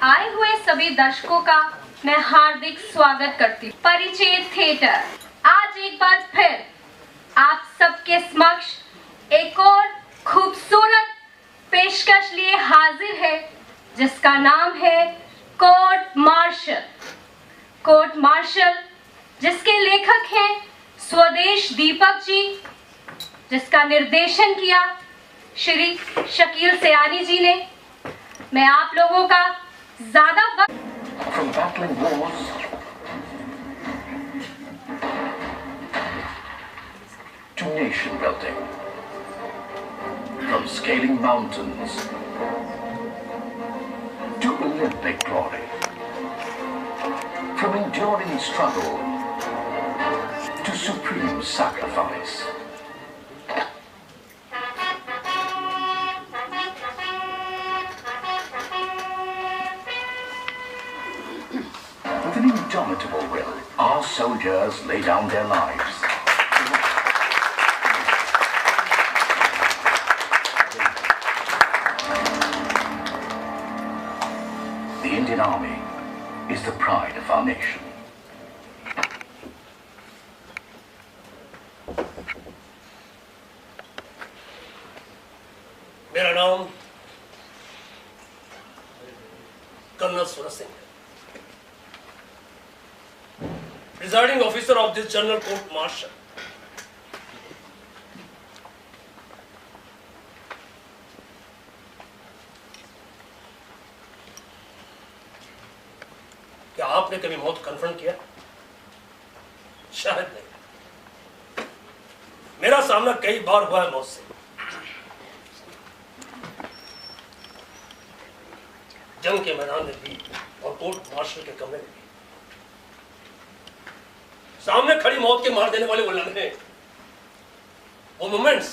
आए हुए सभी दर्शकों का मैं हार्दिक स्वागत करती हूँ। परिचय थिएटर आज एक बार फिर आप सबके समक्ष एक और खूबसूरत पेशकश लिए हाजिर है, जिसका नाम है कोर्ट मार्शल। कोर्ट मार्शल जिसके लेखक हैं स्वदेश दीपक जी, जिसका निर्देशन किया श्री शकील सयानी जी ने। मैं आप लोगों का ज्यादा वक्त From battling wars to nation building, from scaling mountains to Olympic glory, from enduring struggle to supreme sacrifice. With an indomitable will, our soldiers lay down their lives. The Indian Army is the pride of our nation. मेरा नाम colonel Suraj Singh है, presiding officer of this general court martial. क्या आपने कभी मौत confront किया? शायद नहीं। मेरा सामना कई बार हुआ है मौत से। जंग के मैदान में भी और कोर्ट मार्शल के कमरे में भी। सामने खड़ी मौत के मार देने वाले वो लम्हे, वो मोमेंट्स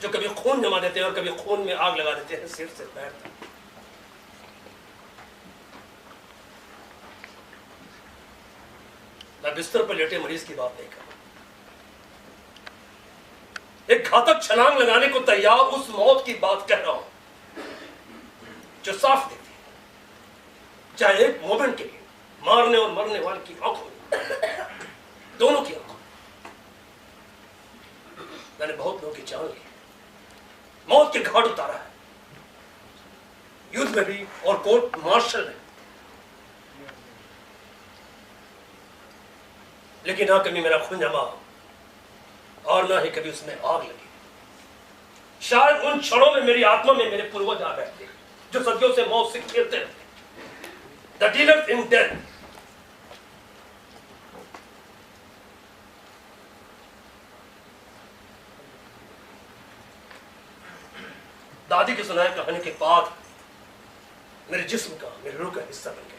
जो कभी खून जमा देते हैं और कभी खून में आग लगा देते हैं सिर से पैर तक। मैं बिस्तर पर लेटे मरीज की बात नहीं कर रहा, एक घातक छलांग लगाने को तैयार उस मौत की बात कह रहा हूं जो साफ देती है, चाहे एक मोमेंट के लिए मारने और मरने वाले की आंखों में, दोनों की आंखों में। मैंने बहुत लोगों की जान ली, मौत के घाट उतारा है, युद्ध में भी और कोर्ट मार्शल में। लेकिन ना कभी मेरा खून जमा और ना ही कभी उसमें आग लगी। शायद उन क्षणों में मेरी आत्मा में मेरे पूर्वज आ बैठते जो सदियों से मौत से खेलते रहते। The dealers in death. दादी की सुनाई कहानी के बाद मेरे जिस्म का, मेरे रूह का हिस्सा बन गया।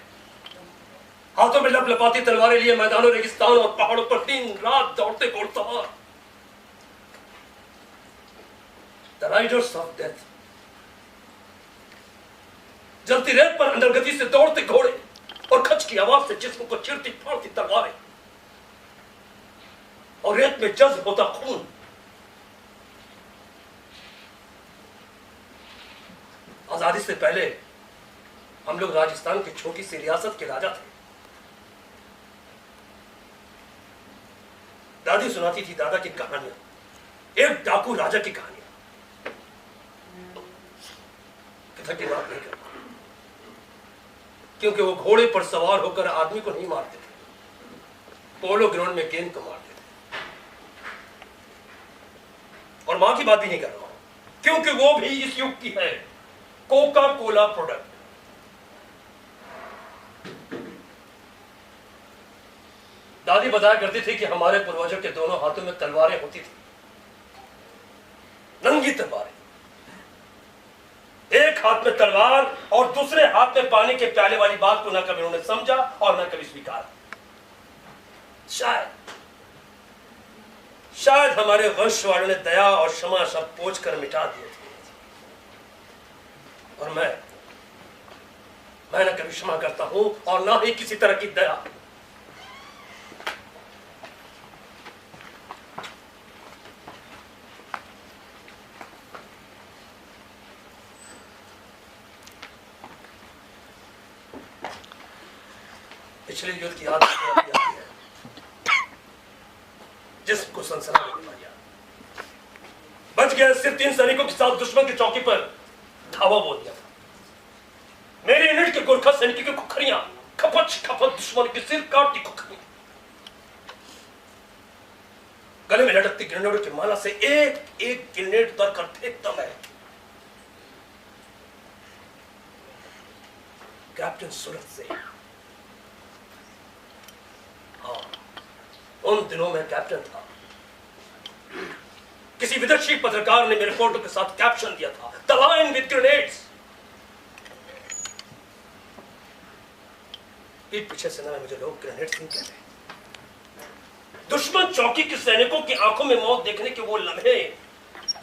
हाथों में लपलपाती तलवारें लिए मैदानों, रेगिस्तान और पहाड़ों पर दिन रात दौड़ते घोड़सवार। The riders of death. जलती रेत पर अंदरगति से दौड़ते घोड़े और खच की आवाज से जिस्म को चीरती फाड़ती तलवारें और रेत में जज्ब होता खून। आजादी से पहले हम लोग राजस्थान की छोटी सी रियासत के राजा थे। दादी सुनाती थी दादा की कहानियां, एक डाकू राजा की कहानियां। किधर की बात नहीं करता, क्योंकि वो घोड़े पर सवार होकर आदमी को नहीं मारते थे, पोलो ग्राउंड में गेंद को मारते थे। और मां की बात भी नहीं कर रहा हूं, क्योंकि वो भी इस युग की है, कोका कोला प्रोडक्ट। दादी बताया करती थी कि हमारे पूर्वजों के दोनों हाथों में तलवारें होती थी, नंगी तलवारें। एक हाथ में तलवार और दूसरे हाथ में पानी के प्याले वाली बात को न कभी उन्होंने समझा और न कभी स्वीकारा। शायद हमारे वंश वालों ने दया और क्षमा शब्द पोंछ कर मिटा दिए थे, और मैं न कभी क्षमा करता हूं और ना ही किसी तरह की दया। पिछले युद्ध की याद आती है, जिसको सनसनाने बीमारियां। बच गया, सिर्फ 3 सैनिकों के साथ दुश्मन की चौकी पर धावा बोल दिया था। मेरे यूनिट के गोरखा सैनिकों की खुखरियां खपत खपत दुश्मन के सिर काटती खुखरियां। गले में लटकती ग्रेनेडों की माला से एक एक ग्रेनेड उतर कर फेंकता मैं। कैप्टन सूरत से, हाँ, उन दिनों में कैप्टन था। किसी विदेशी पत्रकार ने मेरे फोटो के साथ कैप्शन दिया था, द लायन विद ग्रेनेड्स। पीठ पीछे से ना मुझे लोग ग्रेनेड सिंह कहते हैं। दुश्मन चौकी के सैनिकों की आंखों में मौत देखने के वो लम्हे,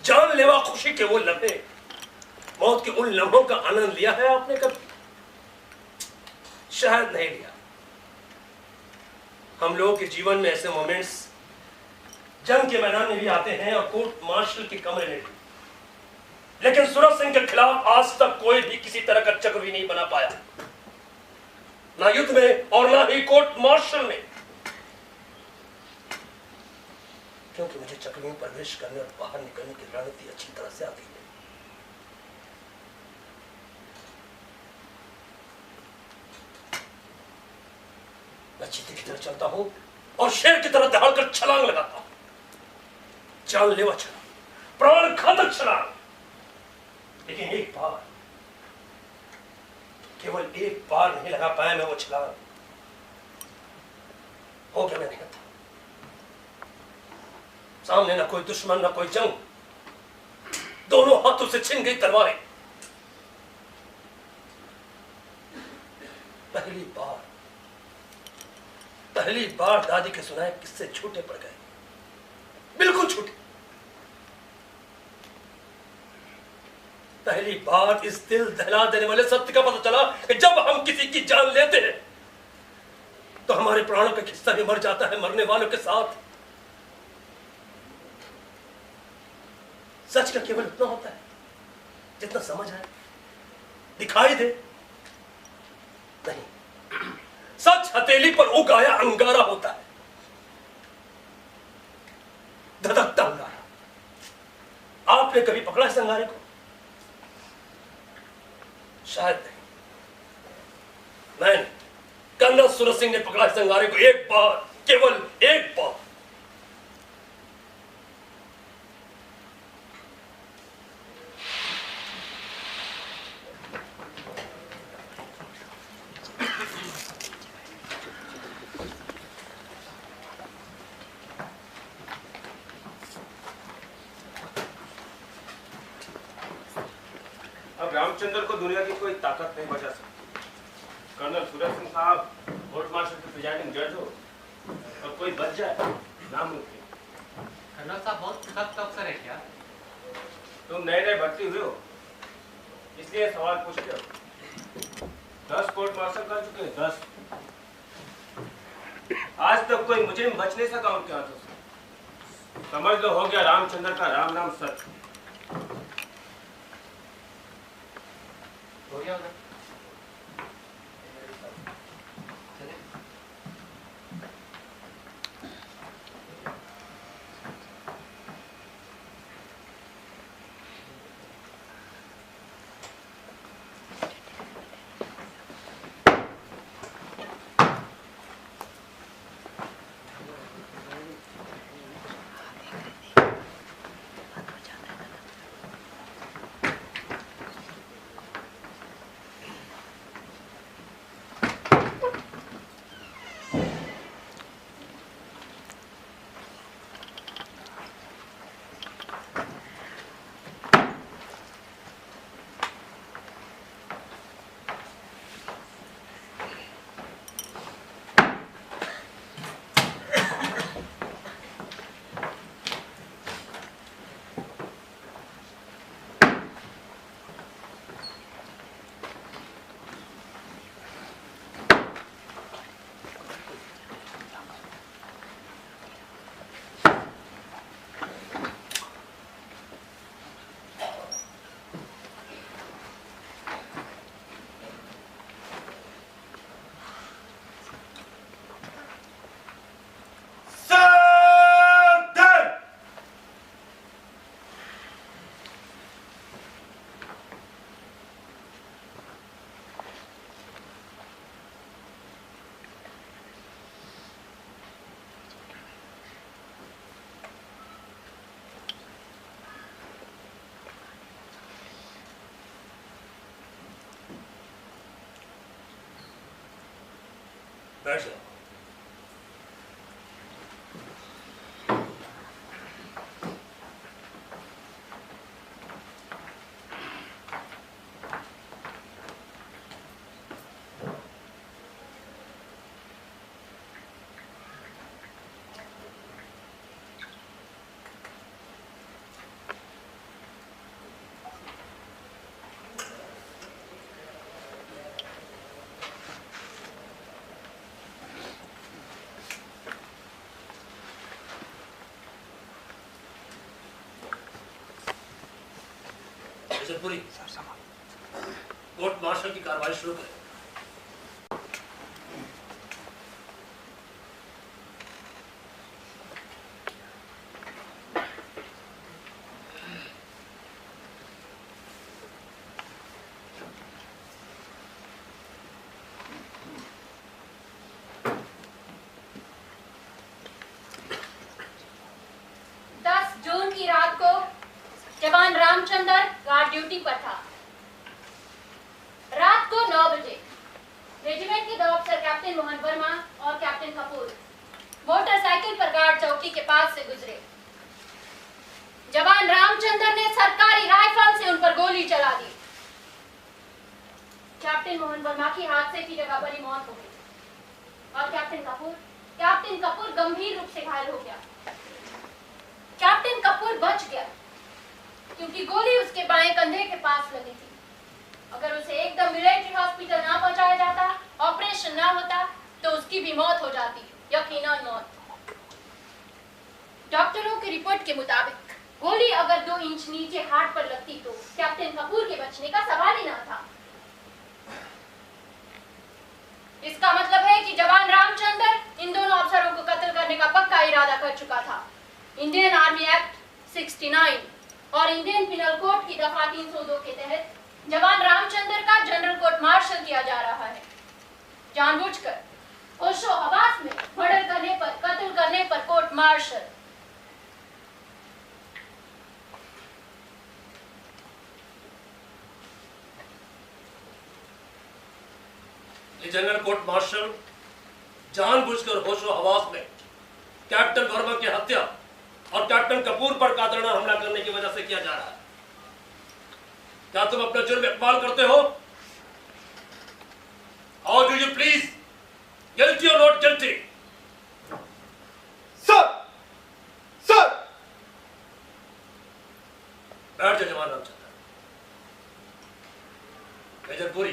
जानलेवा खुशी के वो लम्हे, मौत के उन लम्हों का आनंद लिया है आपने कभी? शायद नहीं लिया। हम लोगों के जीवन में ऐसे मोमेंट्स जंग के मैदान में भी आते हैं और कोर्ट मार्शल के कमरे में भी, लेकिन सूरत सिंह के खिलाफ आज तक कोई भी किसी तरह का चक्रव्यूह नहीं बना पाया, ना युद्ध में और ना ही कोर्ट मार्शल में, क्योंकि मुझे चक्रव्यूह में प्रवेश करने और बाहर निकलने की रणनीति अच्छी तरह से आती है। मैं चीते की तरह चलता हूं और शेर की तरह दहाड़ कर छलांग लगाता हूं, जानलेवा छलांग, प्राण घातक छलांग। लेकिन एक बार, केवल एक बार नहीं लगा पाया मैं वो छलांग, हो गया मैं नहीं था। सामने ना कोई दुश्मन ना कोई जंग, दोनों हाथों से छिन गई तलवारें। पहली बार दादी के सुनाए किस्से छूटे पड़ गए, बिल्कुल छूटे। पहली बार इस दिल दहला देने वाले सत्य का पता चला कि जब हम किसी की जान लेते हैं तो हमारे प्राणों का हिस्सा भी मर जाता है मरने वालों के साथ। सच का केवल उतना होता है जितना समझ आए, दिखाई दे। नहीं, सच हथेली पर उगाया अंगारा होता है, धधकता अंगारा। आपने कभी पकड़ा इस अंगारे को? शायद नहीं। मैंने, कर्नल सूरत सिंह ने पकड़ा इस अंगारे को एक बार, केवल एक बार। अब रामचंद्र को दुनिया की कोई ताकत नहीं बचा सकती। कर्नल सूरत सिंह साहब कोर्ट मार्शल के प्रिजाइडिंग जज हो और कोई बच जाए, नामुमकिन। कर्नल साहब बहुत सख्त अफसर है क्या? तुम नए नए भर्ती हुए हो, इसलिए सवाल पूछते हो। 10 कोर्ट मार्शल कर चुके हैं, 10। आज तक कोई मुझे बच नहीं सका उनके हाथों से। समझ लो हो गया रामचंद्र का राम नाम सत्य। हो गया उधर। बैठ जाओ। पूरी कोर्ट मार्शल की कार्रवाई शुरू करें। जून की रात को जवान रामचंद्र गार्ड ड्यूटी पर था। रात को 9 बजे रेजिमेंट के 2 अफसर कैप्टन मोहन वर्मा और कैप्टन कपूर मोटरसाइकिल पर गार्ड चौकी के पास से गुजरे। जवान रामचंद्र ने सरकारी राइफल से उन पर गोली चला दी। कैप्टन मोहन वर्मा की हादसे की जगह पर ही मौत हो गई और कैप्टन कपूर गंभीर रूप से घायल हो गया। कैप्टन कपूर बच गया क्योंकि गोली उसके बाएं कंधे के पास लगी थी। अगर उसे एकदम मिलिट्री हॉस्पिटल ना पहुंचाया जाता, ऑपरेशन ना होता, तो उसकी भी मौत हो जाती, यकीनन मौत। डॉक्टरों की रिपोर्ट के मुताबिक गोली अगर 2 इंच नीचे हार्ट पर लगती तो कैप्टन कपूर के बचने का सवाल ही ना था। इसका मतलब है कि जवान रामचंद्र इन दोनों अफसरों को कत्ल करने का पक्का इरादा कर चुका था। इंडियन आर्मी एक्ट 69 और इंडियन पिनल कोड की दफा 302 के तहत जवान रामचंद्र का जनरल कोर्ट मार्शल किया जा रहा है। जानबूझकर होशो हवास में मर्डर करने पर, कत्ल करने पर कोर्ट मार्शल। ये जनरल कोर्ट मार्शल जानबूझकर होशो हवास में कैप्टन वर्मा की हत्या और कैप्टन कपूर पर कातराना हमला करने की वजह से किया जा रहा है। क्या तुम अपना जुर्म इकबाल करते हो? How do you please, guilty और नॉट गिल्टी? Sir, sir. बैठ जाओ जवान रामचंद्र। मेजर पुरी,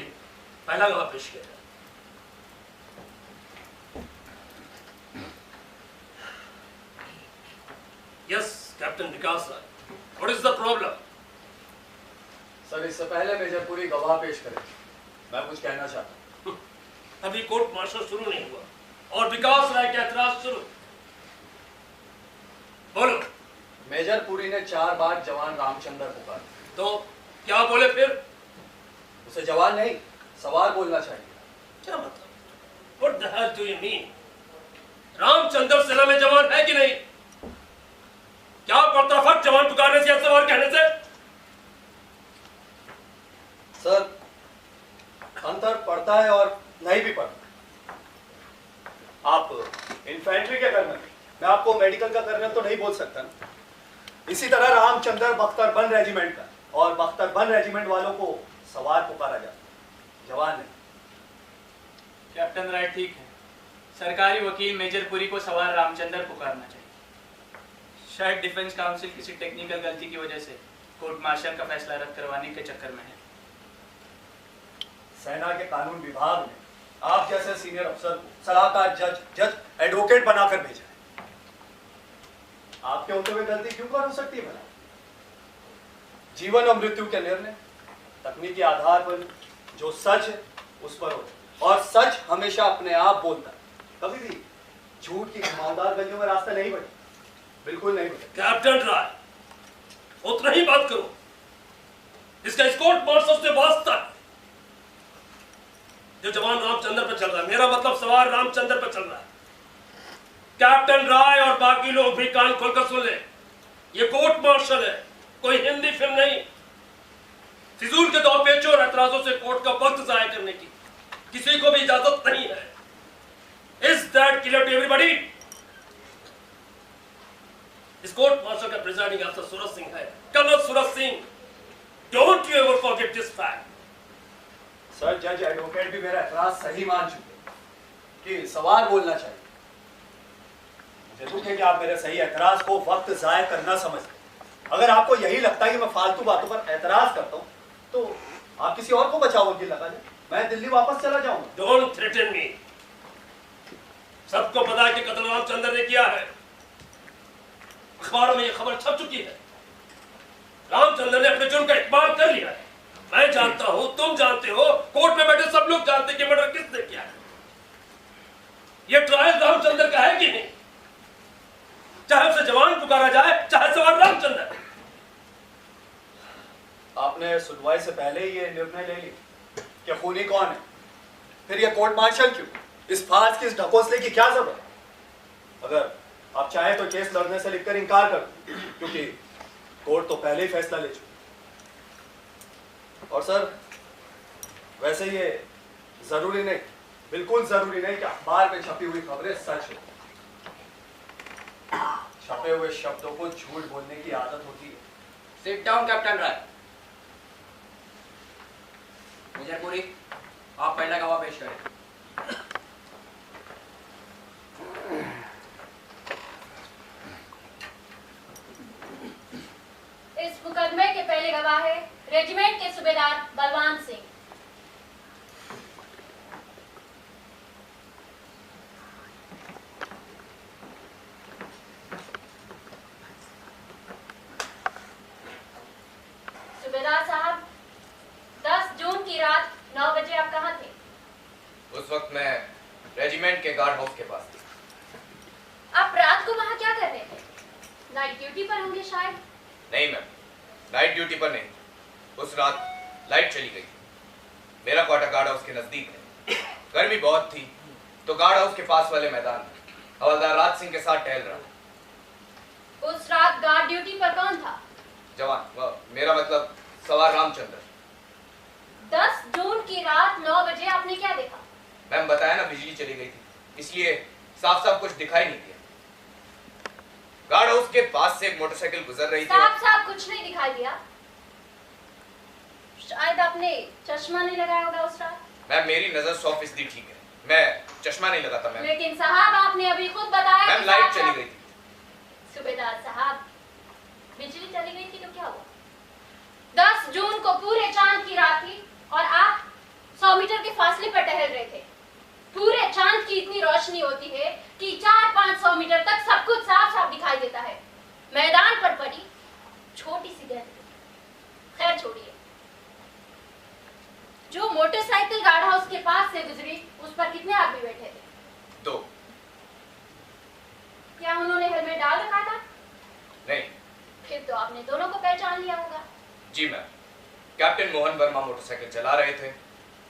पहला गवाह पेश किया जाए। Yes, Captain Vikas Rai. What is the problem? Sir, इससे पहले मेजर पुरी गवाह पेश करें, मैं कुछ कहना चाहता हूँ। अभी कोर्ट मार्शल शुरू नहीं हुआ और विकास राय के एतराज शुरू। बोलो। मेजर पुरी ने 4 बार जवान रामचंद्र पुकारा। तो क्या बोले फिर? उसे जवान नहीं, सवार बोलना चाहिए। क्या मतलब? What the hell do you mean? Ramchandra सेना में जवान है कि नहीं? क्या पड़ता फर्क जवान पुकारने से या सवार कहने से? सर, अंतर पड़ता है और नहीं भी पड़ता। आप इन्फेंट्री के कर्नल, मैं आपको मेडिकल का कर्नल तो नहीं बोल सकता ना। इसी तरह रामचंद्र बख्तरबंद रेजिमेंट का, और बख्तरबंद रेजिमेंट वालों को सवार पुकारा जाता, जवान नहीं। कैप्टन राय ठीक है। सरकारी वकील मेजर पुरी को सवार रामचंद्र पुकारना चाहिए। शायद डिफेंस काउंसिल किसी टेक्निकल गलती की वजह से कोर्ट मार्शल का फैसला रद्द करवाने के चक्कर में है। सेना के कानून विभाग ने आप जैसे सीनियर अफसर को सलाहकार, जज, एडवोकेट बनाकर भेजा है। आपके होते हुए गलती क्यों कर हो सकती है भला? जीवन और मृत्यु के निर्णय तकनीकी आधार पर जो सच है उस पर हो, और सच हमेशा अपने आप बोलता है। कभी भी झूठ की घुमावदार गलियों में रास्ता नहीं बढ़े, बिल्कुल नहीं बढ़े। कैप्टन राय, उतना ही बात करो। इसका इस कोर्ट मार्शल से वास्ता है जो जवान रामचंद्र पर चल रहा है। मेरा मतलब सवार रामचंद्र पर चल रहा है। कैप्टन राय और बाकी लोग भी कान खोलकर सुन ले, ये कोर्ट मार्शल है, कोई हिंदी फिल्म नहीं। फिजूल के 2 पेचों और एतराजों से कोर्ट का वक्त जाया करने की किसी को भी इजाजत नहीं है। एडवोकेट भी मेरा एतराज सही मान चुके कि सवार बोलना चाहिए। मुझे दुख है कि आप मेरे सही एतराज को वक्त जाया करना समझते। अगर आपको यही लगता है कि मैं फालतू बातों पर एतराज करता हूँ तो आप किसी और को बचाओ वकील लगा लें, मैं दिल्ली वापस चला जाऊंगा। डोंट थ्रेटन मी। सबको पता है कि कत्ल रामचंद्र ने किया है। अखबारों में यह खबर छप चुकी है। रामचंद्र ने अपने जुर्म का इकबाल कर लिया है। मैं जानता हूं, तुम जानते हो, कोर्ट में बैठे सब लोग जानते हैं कि मर्डर किसने किया है। यह ट्रायल रामचंद्र का है कि नहीं? चाहे उसे जवान पुकारा जाए, चाहे सवाल रामचंद्र। आपने सुनवाई से पहले ही ये निर्णय ले लिया कि खूनी कौन है, फिर ये कोर्ट मार्शल क्यों? इस फार्स की, इस ढकोसले की क्या जरूरत? अगर आप चाहें तो केस लड़ने से लिखकर इनकार कर दो, क्योंकि कोर्ट तो पहले ही फैसला ले चुकी। और सर, वैसे ये जरूरी नहीं, बिल्कुल जरूरी नहीं कि अखबार में छपी हुई खबरें सच हो। छपे हुए शब्दों को झूठ बोलने की आदत होती है। सिट डाउन कैप्टन राय। मेजर पुरी, आप पहला गवाह पेश करें। इस मुकदमे के पहले गवाह है रेजिमेंट के सूबेदार बलवान सिंह। सूबेदार साहब, 10 जून की रात 9 बजे आप कहाँ थे? उस वक्त मैं रेजिमेंट के गार्ड हाउस के पास थी। आप रात को वहाँ क्या कर रहे थे? नाइट ड्यूटी पर होंगे शायद। नहीं मैम, नाइट ड्यूटी पर नहीं। उस रात लाइट चली गई थी। मेरा क्वार्टर गार्ड हाउस के नजदीक है। गर्मी बहुत थी तो गार्ड हाउस के पास वाले मैदान में हवलदार राज सिंह के साथ टहल रहा। उस रात गार्ड ड्यूटी पर कौन था? जवान, मेरा मतलब सवार रामचंद्र। 10 जून की रात 9 बजे आपने क्या देखा? मैम बताया ना, बिजली चली गई थी, इसलिए साफ साफ कुछ दिखाई नहीं दिया। गार्ड हाउस के पास से एक मोटरसाइकिल गुजर रही थी। साफ साफ कुछ नहीं दिखाई दिया। शायद आपने चश्मा नहीं लगाया होगा उस रात। मैम मेरी नजर 100% ठीक है, मैं चश्मा नहीं लगाता मैम। लेकिन साहब, आपने अभी खुद बताया मैम कि लाइट साफ चली साफ- गई थी। सूबेदार साहब, बिजली चली गई थी तो क्या हुआ? 10 जून को पूरे चांद की रात थी और आप 100 मीटर के फासले पर टहल रहे थे। पूरे चांद की इतनी रोशनी होती है कि 400-500 मीटर तक सब कुछ साफ साफ दिखाई देता है। मैदान पर पड़ी छोटी सी गेंद, खैर छोड़िए। जो मोटरसाइकिल गार्ड हाउस के पास से गुजरी, उस पर कितने आदमी बैठे थे? 2। क्या उन्होंने हेलमेट डाल रखा था? नहीं। फिर तो आपने दोनों को पहचान लिया होगा। जी ma'am, captain Mohan Verma motorcycle चला रहे थे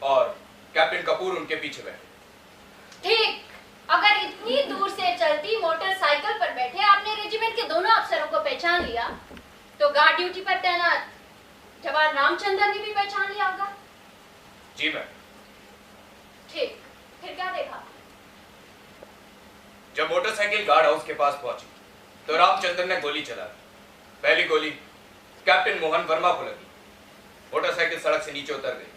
और कैप्टन कपूर उनके पीछे बैठे। ठीक, अगर इतनी दूर से चलती मोटरसाइकिल पर बैठे आपने रेजिमेंट के दोनों अफसरों को पहचान लिया, तो गार्ड ड्यूटी पर तैनात जवान रामचंद्र ने भी पहचान लिया होगा। जी मैम। ठीक, फिर क्या देखा? जब मोटरसाइकिल गार्ड हाउस के पास पहुंची तो रामचंद्र ने गोली चला दी। पहली गोली कैप्टन मोहन वर्मा को लगी। मोटरसाइकिल सड़क से नीचे उतर गई।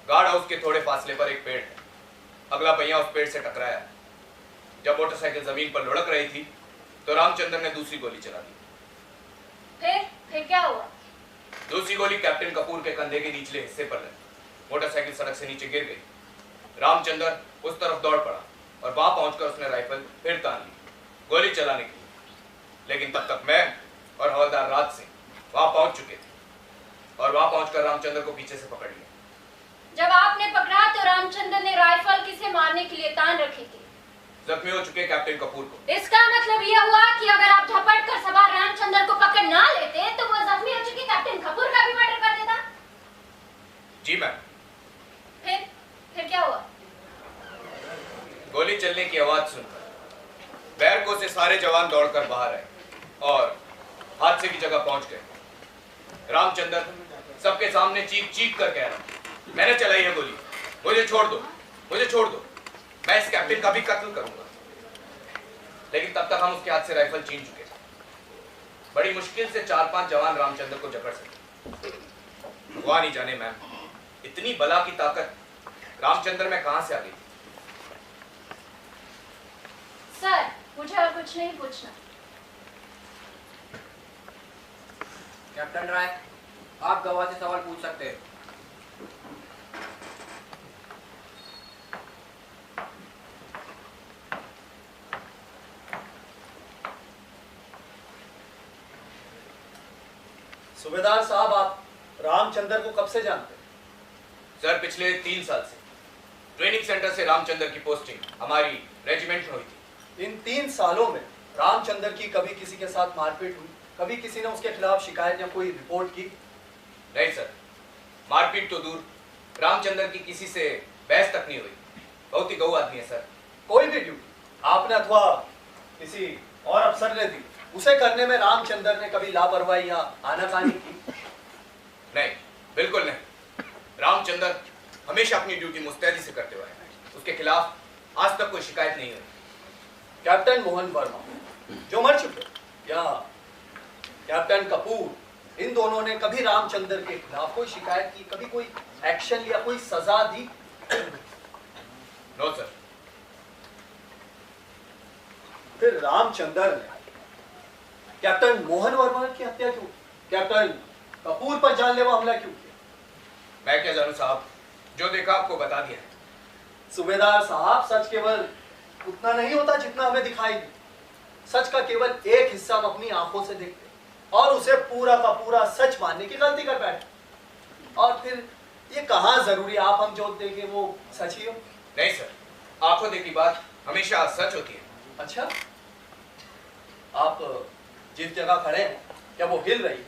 गार्ड हाउस के थोड़े फासले पर एक पेड़ है, अगला पहिया उस पेड़ से टकराया। जब मोटरसाइकिल जमीन पर लुढ़क रही थी तो रामचंद्र ने दूसरी गोली चला दी। फिर क्या हुआ? दूसरी गोली कैप्टन कपूर के कंधे के निचले हिस्से पर लगी। मोटरसाइकिल सड़क से नीचे गिर गई। रामचंद्र उस तरफ दौड़ पड़ा और वहां पहुंचकर उसने राइफल फिर तान ली गोली चलाने के लिए। लेकिन तब तक मैं और हवलदार राज सिंह वहां पहुंच चुके थे और वहां पहुंचकर रामचंद्र को पीछे से पकड़ लिया। जब आपने पकड़ा तो रामचंद्र ने राइफल किसे मारने के लिए तान रखी थी? जख्मी हो चुके कैप्टन कपूर को। इसका मतलब यह हुआ कि अगर आप झपट कर सवार रामचंद्र को पकड़ ना लेते तो वो जख्मी हो चुके कैप्टन कपूर का भी मर्डर कर देता। जी मैम। फिर क्या हुआ? गोली चलने की आवाज सुनकर बैरकों से सारे जवान दौड़कर बाहर आए और हादसे की जगह पहुंच गए। रामचंद्र सबके सामने चीख चीख कर कह रहा, मैंने चलाई है गोली, मुझे छोड़ दो, मुझे छोड़ दो, मैं इस कैप्टन का भी कत्ल करूंगा। लेकिन तब तक हम उसके हाथ से राइफल छीन चुके थे। बड़ी मुश्किल से 4-5 जवान रामचंद्र को जकड़ सके। भगवान ही जाने मैम, इतनी बला की ताकत रामचंद्र में कहां से आ गई? सर, मुझे और कुछ नहीं पूछना। कैप्टन राय, आप गवाह से सवाल पूछ सकते हैं। सूबेदार साहब, आप रामचंद्र को कब से जानते हैं? सर, पिछले 3 साल से ट्रेनिंग सेंटर से रामचंद्र की पोस्टिंग हमारी रेजिमेंट में हुई थी। इन 3 सालों में रामचंद्र की कभी किसी के साथ मारपीट हुई? कभी किसी ने उसके खिलाफ शिकायत या कोई रिपोर्ट की? नहीं सर, मारपीट तो दूर, रामचंद्र की किसी से बहस तक नहीं हुई। बहुत ही गऊ आदमी है सर। कोई भी ड्यूटी आपने अथवा किसी और अफसर ने दी, उसे करने में रामचंद्र ने कभी लापरवाही या आनाकानी की? नहीं, बिल्कुल नहीं। रामचंद्र हमेशा अपनी ड्यूटी मुस्तैदी से करते हुए हैं। उसके खिलाफ आज तक कोई शिकायत नहीं हुई। कैप्टन मोहन वर्मा जो मर चुके, या कैप्टन कपूर, इन दोनों ने कभी रामचंद्र के खिलाफ कोई शिकायत की, कभी कोई एक्शन लिया, कोई सजा दी? No sir. फिर रामचंद्र ने कैप्टन मोहन वर्मा की हत्या क्यों? कैप्टन कपूर पर जानलेवा हमला क्यों किया? मैं क्या जानूं साहब, जो देखा आपको बता दिया है। सूबेदार साहब, सच केवल उतना नहीं होता जितना हमें दिखाई दे। सच का केवल एक हिस्सा हम अपनी आंखों से देखते और उसे पूरा का पूरा सच मानने की गलती कर बैठे। और फिर ये कहां जरूरी आप हम जो देखें वो सच ही हो? नहीं सर, आंखों देखी बात हमेशा सच होती है। अच्छा, आप जिस जगह खड़े हैं, क्या वो हिल रही,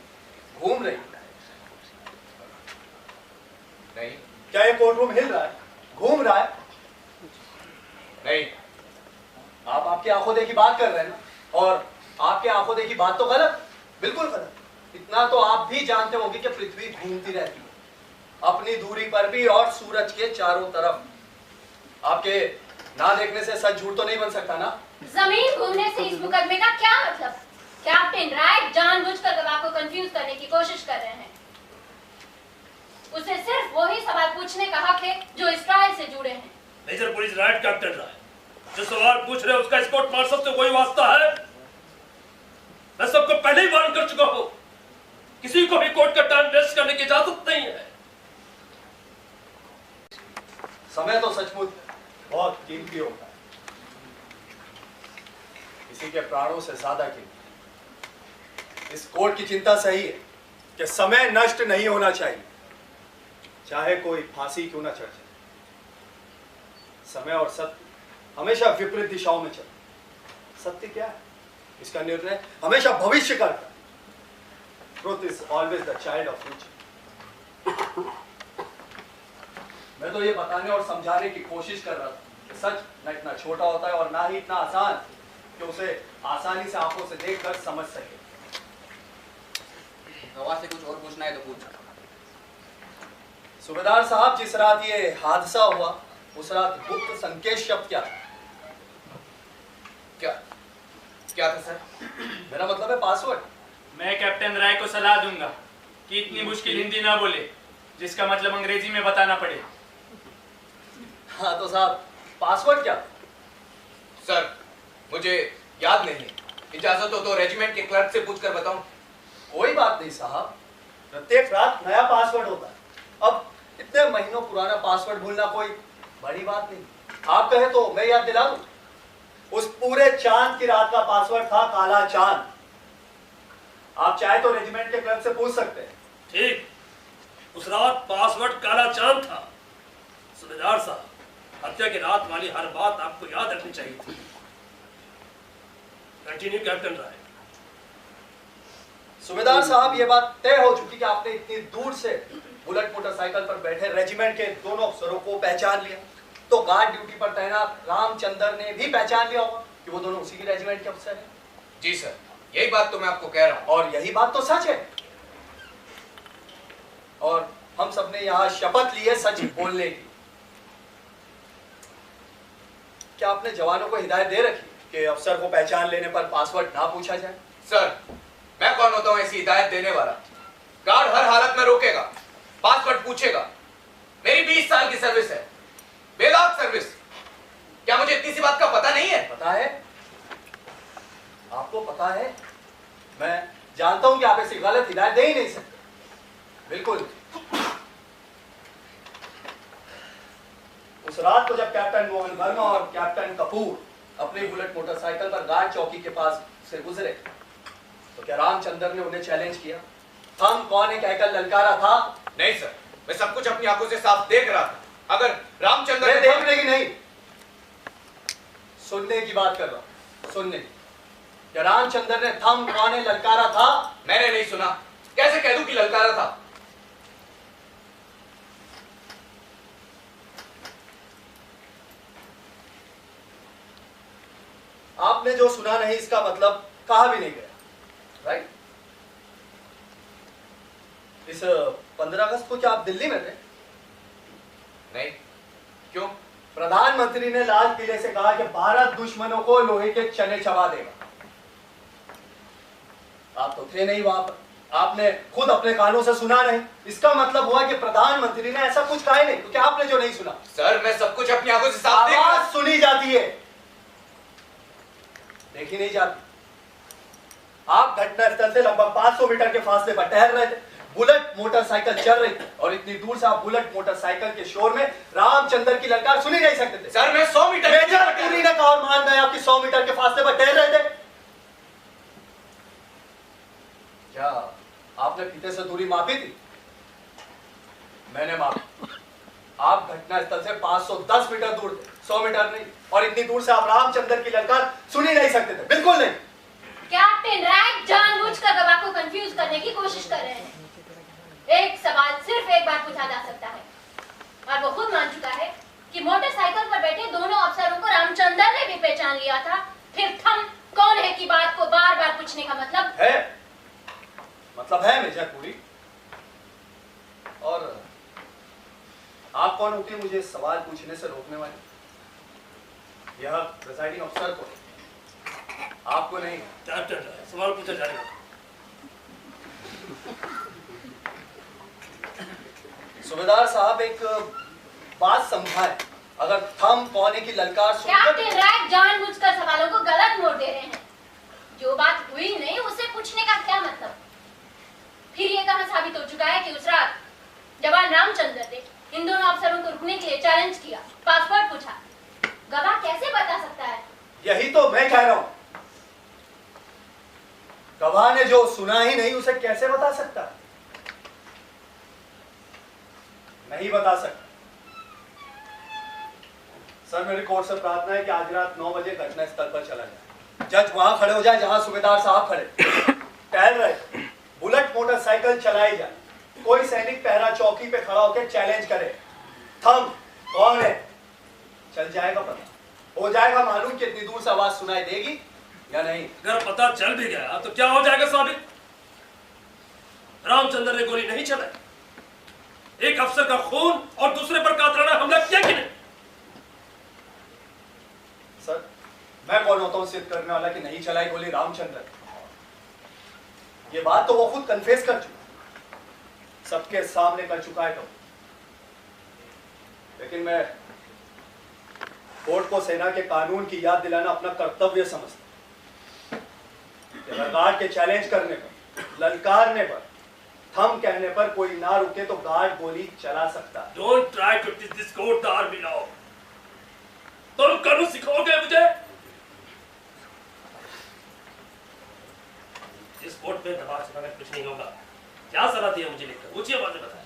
घूम रही? नहीं। क्या ये कोर्ट रूम हिल रहा है, घूम रहा है? नहीं। आप आपकी आंखों देखी बात कर रहे हैं ना, और आपके आंखों देखी बात तो गलत, बिल्कुल गलत। इतना तो आप भी जानते होंगे कि पृथ्वी घूमती रहती है, अपनी दूरी पर भी और सूरज के चारों तरफ। आपके ना देखने से सच झूठ तो नहीं बन सकता ना? जमीन घूमने से इस मुकदमे का क्या मतलब? कैप्टन राय जानबूझकर गवाह को कंफ्यूज करने की कोशिश कर रहे हैं। उसे सिर्फ वही सवाल पूछने का हक है जो इस ट्रायल से जुड़े हैं। मेजर पुलिस राइट कैप्टन राय, जो सवाल पूछ रहे हैं उसका स्कोर्ट मार्शल से कोई वास्ता है? मैं सबको पहले ही वार्न कर चुका हूं, किसी को भी कोर्ट का टाइम वेस्ट करने की इजाजत नहीं है। समय तो सचमुच बहुत कीमती होता है, किसी के प्राणों से ज्यादा कीमती। इस कोर्ट की चिंता सही है कि समय नष्ट नहीं होना चाहिए, चाहे कोई फांसी क्यों ना चढ़ जाए। समय और सत्य हमेशा विपरीत दिशाओं में चलते। सत्य क्या है, इसका निर्णय हमेशा भविष्य करता है। Truth is always the child of future. मैं तो ये बताने और समझाने की कोशिश कर रहा था कि सच न इतना छोटा होता है और ना ही इतना आसान कि उसे आसानी से आंखों से देखकर समझ सके। गवाह से कुछ और पूछना है तो पूछ। सूबेदार साहब, जिस रात ये हादसा हुआ उस रात गुप्त संकेत शब्द क्या था? क्या था सर? मेरा मतलब है पासवर्ड। मैं कैप्टन राय को सलाह दूंगा कि इतनी मुश्किल हिंदी ना बोले जिसका मतलब अंग्रेजी में बताना पड़े। हाँ तो साहब, पासवर्ड क्या? सर, मुझे याद नहीं, इजाजत हो तो रेजिमेंट के क्लर्क से पूछकर बताऊं। कोई बात नहीं साहब, प्रत्येक रात नया पासवर्ड होता है। अब इतने महीनों पुराना पासवर्ड भूलना कोई बड़ी बात नहीं। आप कहे तो मैं याद दिला दूं। उस पूरे चांद की रात का पासवर्ड था काला चांद। आप चाहे तो रेजिमेंट के क्लर्क से पूछ सकते हैं। ठीक, उस रात पासवर्ड काला चांद था। सूबेदार साहब, हत्या की रात वाली हर बात आपको याद रखनी चाहिए थी। कंटिन्यू कैप्टन राय। सूबेदार साहब, ये बात तय हो चुकी कि आपने इतनी दूर से बुलेट मोटरसाइकिल पर बैठे रेजिमेंट के दोनों अफसरों को पहचान लिया, तो गार्ड ड्यूटी पर तैनात रामचंद्र ने भी पहचान लिया होगा कि वो दोनों उसी की रेजिमेंट के अफसर हैं। जी सर, यही बात तो मैं आपको कह रहा हूं। और यही बात तो सच है। और हम सबने यहाँ शपथ ली है सच बोलने की। क्या आपने जवानों को हिदायत दे रखी कि अफसर को पहचान लेने पर पासवर्ड ना पूछा जाए? सर, मैं कौन होता हूं ऐसी हिदायत देने वाला? गार्ड हर हालत में रोकेगा, पासवर्ड पूछेगा। मेरी 20 साल की सर्विस है, इतनी सी बात का पता नहीं है? पता है, आपको पता है। मैं जानता हूं कि आप ऐसी गलत हिदायत दे ही नहीं सकते, बिल्कुल। उस रात को जब कैप्टन मोहन वर्मा और कैप्टन कपूर अपनी बुलेट मोटरसाइकिल पर गार्ड चौकी के पास से गुजरे, तो क्या रामचंद्र ने उन्हें चैलेंज किया? हम कौन है कहकर ललकारा था? नहीं सर, मैं सब कुछ अपनी आंखों से साफ देख रहा था। अगर रामचंद्र मैं देखने की नहीं, सुनने की बात कर रहा हूं, सुनने की। क्या रामचंद्र ने थम कौन है ललकारा था? मैंने नहीं सुना, कैसे कह दूं कि ललकारा था? आपने जो सुना नहीं इसका मतलब कहा भी नहीं गया, राइट? इस 15 अगस्त को क्या आप दिल्ली में थे? नहीं। क्यों? प्रधानमंत्री ने लाल किले से कहा कि भारत दुश्मनों को लोहे के चने चबा देगा। आप तो थे नहीं वहां पर, आपने खुद अपने कानों से सुना नहीं। इसका मतलब हुआ कि प्रधानमंत्री ने ऐसा कुछ कहा ही नहीं, तो क्या आपने जो नहीं सुना? सर, मैं सब कुछ अपनी आंखों से साफ देख रहा आवाज सुनी जाती है, देखी नहीं जाती। आप घटनास्थल से लगभग 500 मीटर के फासले पर टहल रहे थे, बुलेट मोटरसाइकिल चल रही थी और इतनी दूर से आप बुलेट मोटरसाइकिल के शोर में रामचंद्र की ललकार सुनी नहीं सकते थे। सर, मैं 100 मीटर मेजर पुरी ने कहा और मान गए आपकी 100 मीटर के फासले पर टहल रहे थे। क्या आपने फीते से दूरी मापी थी? मैंने मापी। आप घटनास्थल से 510 मीटर दूर थे, 100 मीटर नहीं। और इतनी दूर से आप रामचंद्र की ललकार सुनी नहीं सकते थे, बिल्कुल नहीं। कैप्टन रैक जानबूझकर गवाह को कंफ्यूज करने की कोशिश कर रहे हैं। एक सवाल सिर्फ एक बार पूछा जा सकता है और वो खुद मान चुका है कि मोटरसाइकिल पर बैठे दोनों अफसरों को रामचंद्र ने भी पहचान लिया था। फिर थम कौन है की बात को बार बार पूछने का मतलब है मेजर पुरी। और आप कौन होती मुझे सवाल पूछने से रोकने वाले? यह प्रिजाइडिंग अफसर को, आपको नहीं। सवाल पूछा जाएगा। सूबेदार साहब, एक बात समझाएं। अगर थम कौन की ललकार कैप्टन रैक जानबूझकर सवालों को गलत मोड़ दे रहे हैं। जो बात हुई नहीं उसे पूछने का क्या मतलब? फिर ये कहां साबित हो चुका है कि उस रात जवान रामचंद्र ने इन दोनों अफसरों को रुकने के लिए चैलेंज किया, पासवर्ड पूछा। गवाह कैसे बता सकता है? यही तो मैं कह रहा हूं। गवाह ने जो सुना ही नहीं उसे कैसे बता सकता? नहीं बता सकता। सर, मेरी कोर्ट से प्रार्थना है कि आज रात 9 बजे घटनास्थल पर चला जाए। जज वहां खड़े हो जाए जहां सूबेदार साहब खड़े। टहल रहे, बुलेट मोटरसाइकिल चलाई जाए। कोई सैनिक पहरा चौकी पे खड़ा होकर चैलेंज करे, थम कौन है? चल जाएगा पता, हो जाएगा मालूम कि इतनी दूर से आवाज सुनाई देगी या नहीं। अगर पता चल भी गया तो क्या हो जाएगा साबित? रामचंद्र ने गोली नहीं चलाई। एक अफसर का खून और दूसरे पर कातराना हमला किया कि नहीं? सर, मैं कौन होता हूं सिद्ध करने वाला कि नहीं चलाई गोली रामचंद्र? ये बात तो वो खुद कन्फेस कर चुका, सबके सामने कर चुका है। तो लेकिन मैं कोर्ट को सेना के कानून की याद दिलाना अपना कर्तव्य समझता। अगर गार्ड के चैलेंज करने पर, ललकारने पर, थम कहने पर कोई ना रुके तो गार्ड गोली चला सकता है। Don't try to discount the army law. तुम कानून सिखाओगे मुझे? इस कोर्ट में दबाव सिखाने कुछ नहीं होगा। क्या सलाह दिया मुझे लिखकर? ऊंची आवाज में बताएं।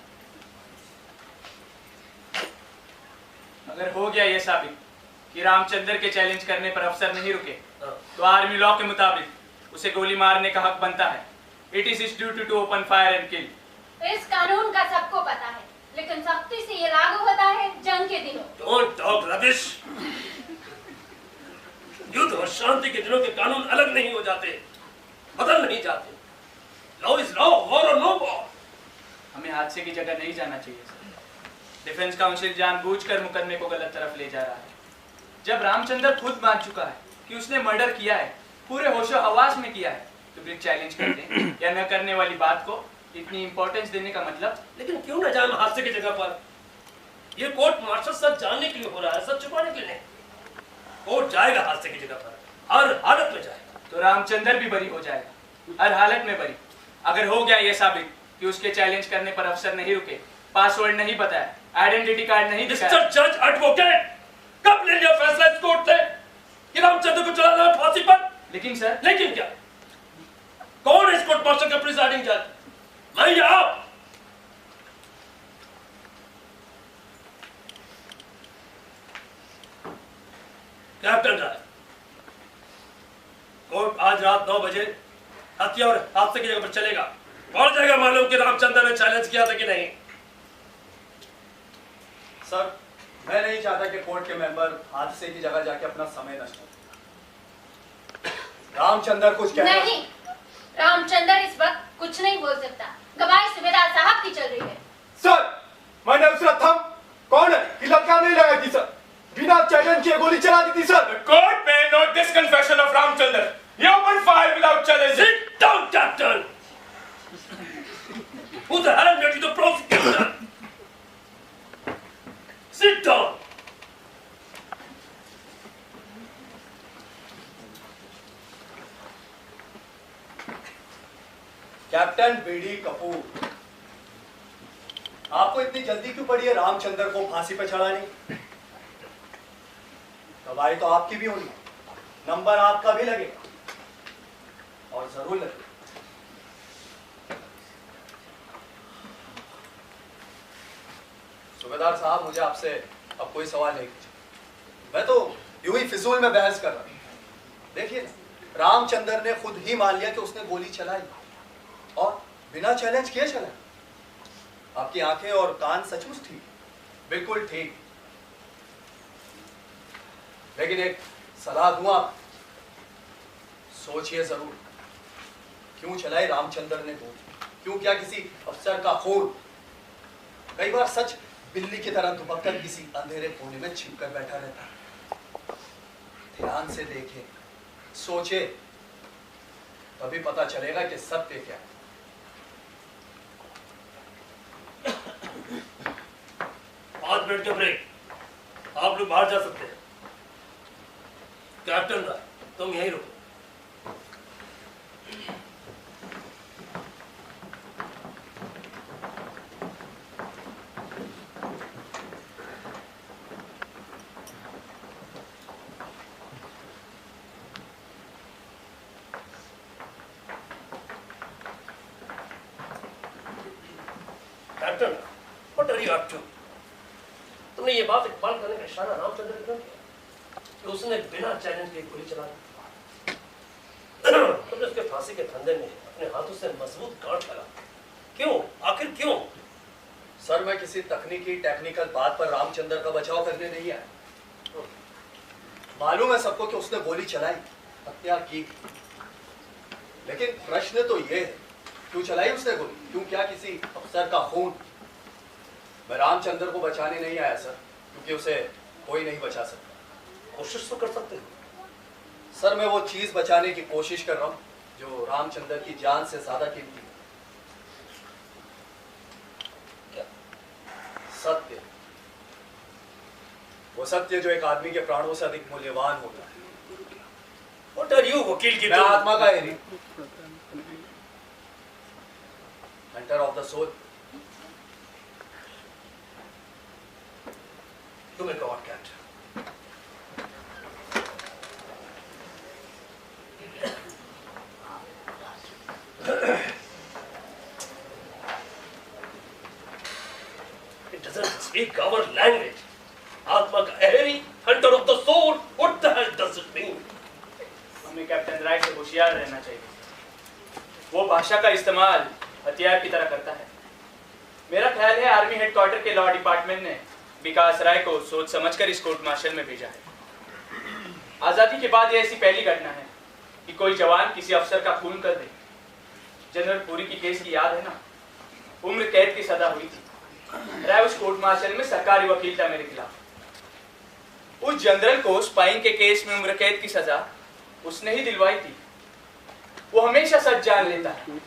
अगर हो गया ये साबित कि रामचंद्र के चैलेंज करने पर अफसर नहीं रुके, तो आर्मी लॉ के मुताबिक उसे गोली मारने का हक बनता है। It is his duty to open fire and kill. इस कानून का सबको पता है, लेकिन सख्ती से ये लागू होता है जंग के दिनों। Don't talk rubbish. युद्ध और शांति के दिनों के कानून अलग नहीं हो जाते, बदल नहीं जाते। लॉ इज लॉ, वॉर और नो वॉर। हमें हादसे की जगह नहीं जाना चाहिए सर। डिफेंस काउंसिल जानबूझकर मुकदमे को गलत तरफ ले जा रहा है। जब रामचंद्र खुद मान चुका है कि उसने मर्डर किया है, पूरे होशो हवास में किया है, तो फिर चैलेंज करने या न करने वाली बात को इतनी इंपॉर्टेंस देने का मतलब? लेकिन क्यों न जाए हादसे की जगह पर? यह कोर्ट मार्शल सच जानने के लिए हो रहा है, सच छुपाने के लिए नहीं। कोर्ट जाएगा हादसे की जगह पर, हर हालत में जाएगा। तो रामचंद्र भी बरी हो जाएगा, हर हालत में बरी। अगर हो गया ये साबित कि उसके चैलेंज करने पर अफसर नहीं रुके, पासवर्ड नहीं बताया, आइडेंटिटी कार्ड नहीं दिखाया। मिस्टर जज एडवोकेट, कब ले लिया फैसला इस कोर्ट ने कि रामचंद्र को चलाना है फांसी पर? लेकिन सर, लेकिन क्या? कौन है इस कोर्ट मार्शल का प्रिजाइडिंग जज? मैं या आप? कैप्टन राय, कोर्ट आज रात 9 बजे हत्या और हादसे की जगह पर चलेगा। पड़ जाएगा मालूम कि रामचंद्र ने चैलेंज किया था कि नहीं। सर, मैं नहीं चाहता कि कोर्ट के मेंबर हादसे की जगह जाके अपना समय नष्ट करें। रामचंद्र कुछ कह नहीं, रामचंद्र इस वक्त कुछ नहीं बोल सकता। गवाही सूबेदार साहब की चल रही है। सर, मैंने उसका थंब कौन है कि लटका नहीं लगाई थी सर, बिना चैलेंज किए गोली चला दी थी sir. The court may note this confession of Ramchandar. He opened fire without challenging. Sit down, Captain. Who the hell made you the prosecutor? Sit down. Captain BD Kapoor, आपको इतनी जल्दी क्यों पड़ी है रामचंद्र को फांसी पर चढ़ाने? गवाही तो आपकी भी होनी, नंबर आपका भी लगेगा और जरूर लगेगा। सूबेदार साहब, मुझे आपसे अब कोई सवाल नहीं पूछा। मैं तो यूं ही फिजूल में बहस कर रहा हूं। देखिए, रामचंद्र ने खुद ही मान लिया कि उसने गोली चलाई और बिना चैलेंज किए चला। आपकी आंखें और कान सचमुच ठीक, बिल्कुल ठीक। लेकिन एक सलाह दूं, आप सोचिए जरूर, क्यों चलाई रामचंद्र ने गोली? क्यों क्या किसी अफसर का खून? कई बार सच बिल्ली की तरह दुबक कर किसी अंधेरे कोने में छिपकर बैठा रहता है। ध्यान से देखें, सोचे, तभी पता चलेगा कि सत्य क्या है। 5 मिनट का ब्रेक, आप लोग बाहर जा सकते हैं। कैप्टन राय, तुम यहीं रुको। Captain, what are you up to? तुमने ये बात इकबाल करने का इशारा रामचंद्र को क्यों किया कि उसने बिना चैलेंज के गोली चला दी? तुमने उसके फांसी के फंदे में अपने हाथों से मजबूत गांठ लगा। क्यों? आखिर क्यों? सर, मैं किसी टेक्निकल बात पर रामचंद्र का बचाव करने नहीं आया। मालूम है सबको कि उसने गोली चलाई, हत्या की। लेकिन प्रश्न तो ये है, क्यों चलाई उसने गोली? क्यों क्या किसी अफसर का खून? मैं रामचंद्र को बचाने नहीं आया सर, क्योंकि उसे कोई नहीं बचा सकता। कोशिश तो कर सकते हो। सर, मैं वो चीज बचाने की कोशिश कर रहा हूं जो रामचंद्र की जान से ज्यादा कीमती है। क्या? सत्य। वो सत्य जो एक आदमी के प्राणों से अधिक मूल्यवान होता है। What are you, वकील की? मैं आत्मा का एरी, hunter of the soul. You may go on, Captain. It doesn't speak our language. आत्मा का Ehri, hunter of the soul. What the hell does it mean? हमें कैप्टन राय से होशियार रहना चाहिए। वो भाषा का इस्तेमाल हथियार की तरह करता है। मेरा ख्याल है आर्मी हेडक्वार्टर के लॉ डिपार्टमेंट ने विकास राय को सोच समझकर इस कोर्ट मार्शल में भेजा है। आजादी के बाद यह ऐसी पहली घटना है कि कोई जवान किसी अफसर का खून कर दे। जनरल पुरी की केस की याद है ना? उम्र कैद की सजा हुई थी। राय उस कोर्ट मार्शल में सरकारी वकील था मेरे खिलाफ। उस जनरल को स्पाइंग के केस में उम्र कैद की सजा उसने ही दिलवाई थी। वो हमेशा सच जान लेता है।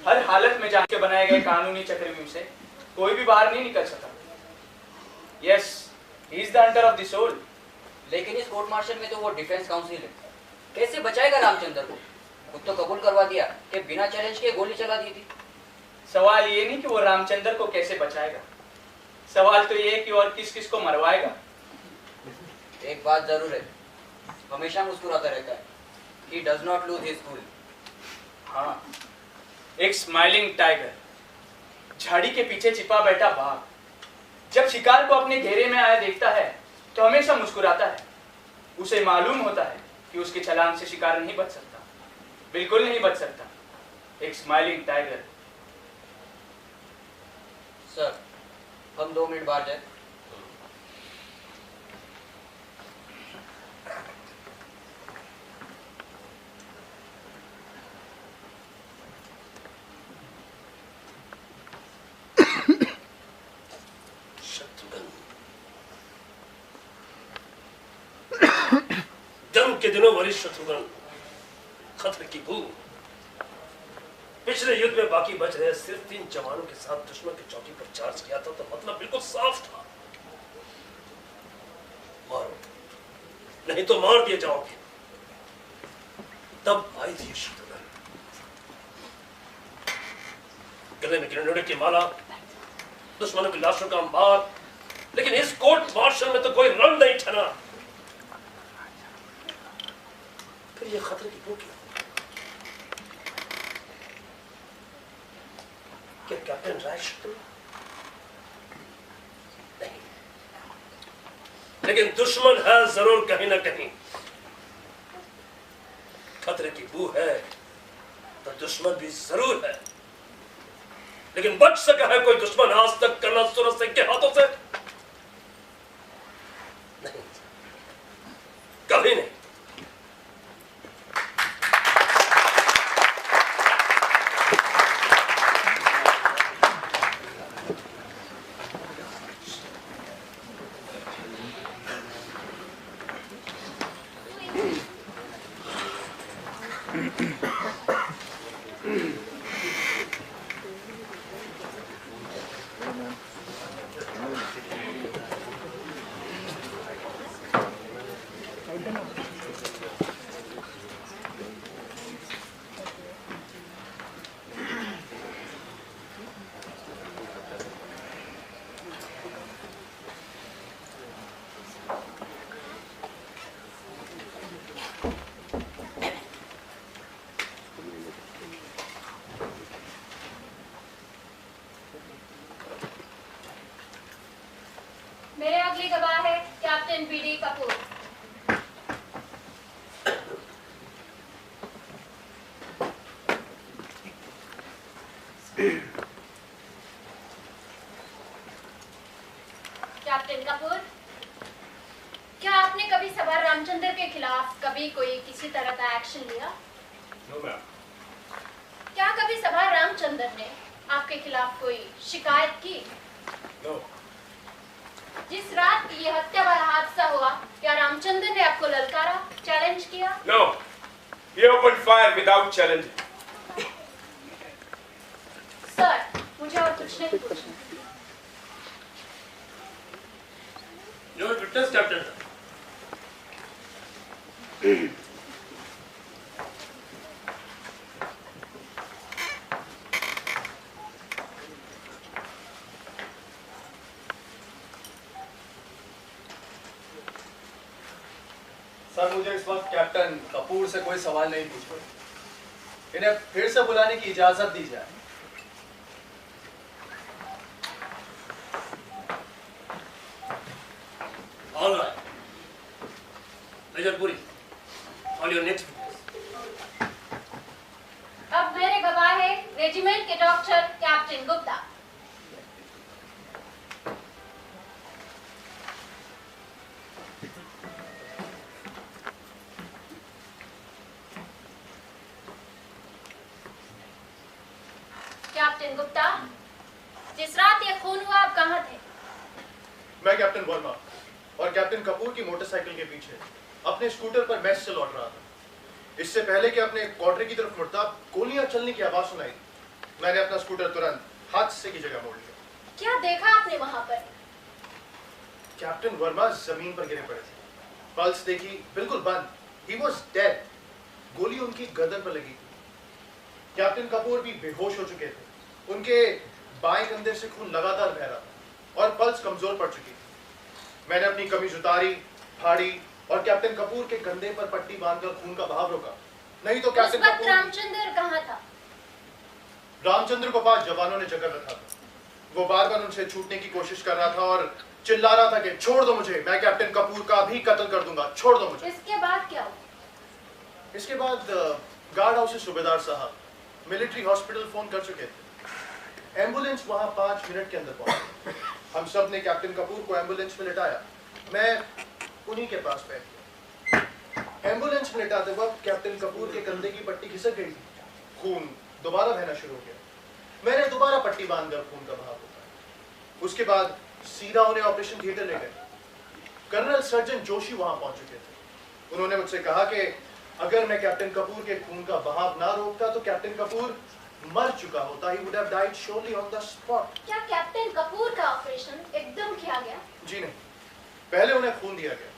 हर हालत में जान के बनाए गए कानूनी चक्रव्यूह से कोई भी बाहर नहीं निकल सका। Yes, he is the hunter of the soul. लेकिन इस कोर्ट मार्शल में तो वो डिफेंस काउंसिल है, कैसे बचाएगा रामचंद्र को? खुद तो कबूल करवा दिया कि बिना चैलेंज के गोली चला दी थी। सवाल ये नहीं कि वो रामचंद्र को कैसे बचाएगा, सवाल तो ये है कि और किस किस को मरवाएगा। एक बात जरूर है, हमेशा मुस्कुराता रहता है। He does not lose his cool. हाँ, एक स्माइलिंग टाइगर, झाड़ी के पीछे छिपा बैठा बाघ, जब शिकार को अपने घेरे में आया देखता है तो हमेशा मुस्कुराता है। उसे मालूम होता है कि उसके छलांग से शिकार नहीं बच सकता, बिल्कुल नहीं बच सकता। एक स्माइलिंग टाइगर। सर, हम 2 मिनट बाहर जाए। जंग के दिनों वरिष्ठ शत्रुघ्न, खतरे की बू। पिछले युद्ध में बाकी बच रहे सिर्फ 3 जवानों के साथ दुश्मन की चौकी पर चार्ज किया था, तो मतलब बिल्कुल साफ था, मारो नहीं तो मार दिए जाओगे। तब आई थी शत्रुघ्न, गले में ग्रेनेड की माला, दुश्मनों की लाशों का अंबार, लेकिन इस कोर्ट मार्शल में तो कोई रंग नहीं ठना। फिर ये खतरे की बू क्यों? क्या कैप्टन राय शत्रु? नहीं, लेकिन दुश्मन है जरूर कहीं ना कहीं। खतरे की बू है तो दुश्मन भी जरूर है, लेकिन बच सका है कोई दुश्मन आज तक कर्नल सूरज सिंह के हाथों से? नहीं, कभी नहीं। मेरे अगले गवाह है captain PD Kapoor. Captain Kapoor, क्या आपने कभी सवार रामचंद्र के खिलाफ कभी कोई किसी तरह का एक्शन लिया? No ma'am. क्या कभी सवार रामचंद्र ने आपके खिलाफ कोई शिकायत की? नो। जिस रात ये हत्या वाला हादसा हुआ, क्या रामचंद्र ने आपको ललकारा, चैलेंज किया? No, he opened fire without challenge. Sir, मुझे और कुछ नहीं पूछना। You are witness, Captain. Sir, मुझे इस वक्त कैप्टन कपूर से कोई सवाल नहीं पूछना। इन्हें फिर से बुलाने की इजाजत दी जाए। All right. Major Puri, all your next witness. अब मेरे गवाह है रेजिमेंट के doctor captain Gupta. Captain Gupta, जिस रात ये खून हुआ आप कहाँ थे? मैं कैप्टन वर्मा और कैप्टन कपूर की मोटरसाइकिल के पीछे अपने स्कूटर पर मैच से लौट रहा था। इससे पहले कि अपने क्वार्टर की तरफ मुड़ता, गोलियां चलने की आवाज सुनाई। मैंने अपना स्कूटर तुरंत हादसे की जगह मोड़ लिया। क्या देखा आपने वहां पर? कैप्टन वर्मा जमीन पर गिरे पड़े थे। पल्स देखी, बिल्कुल बंद। He was dead. गोली उनकी गर्दन पर लगी थी। कैप्टन कपूर भी बेहोश हो चुके थे। उनके बाएं कंधे से खून लगातार बह रहा था और पल्स कमजोर पड़ चुकी थी। मैंने अपनी कमीज उतारी, फाड़ी और कैप्टन कपूर के कंधे पर पट्टी बांधकर खून का बहाव रोका। नहीं तो कैप्टन उस वक्त कपूर रामचंद्र कहाँ था? रामचंद्र को पास जवानों ने जकड़ रखा था। वो बार बार उनसे छूटने की कोशिश कर रहा था और चिल्ला रहा था कि छोड़ दो मुझे, मैं कैप्टन कपूर का भी कत्ल कर दूंगा, छोड़ दो मुझे। इसके बाद क्या हुआ? इसके बाद गार्ड हाउस से सूबेदार साहब मिलिट्री हॉस्पिटल फोन कर चुके थे। एम्बुलेंस वहां 5 मिनट के अंदर पहुंची। हम सब ने कैप्टन कपूर को एम्बुलेंस में लिटाया। मैं उन्हीं के पास बैठ गया। एम्बुलेंस में लिटाते वक्त कैप्टन कपूर के कंधे की पट्टी खिसक गई थी। खून दोबारा बहना शुरू हो गया। मैंने दोबारा पट्टी बांधकर खून का बहाव रोका। उसके बाद सीधा उन्हें ऑपरेशन थिएटर ले गए। कर्नल सर्जन जोशी वहां पहुंच चुके थे। उन्होंने मुझसे कहा कि अगर मैं कैप्टन कपूर के खून का बहाव ना रोकता तो कैप्टन कपूर मर चुका होता। He would have died surely on the spot. क्या कैप्टन कपूर का ऑपरेशन एकदम किया गया? जी नहीं, पहले उन्हें खून दिया गया।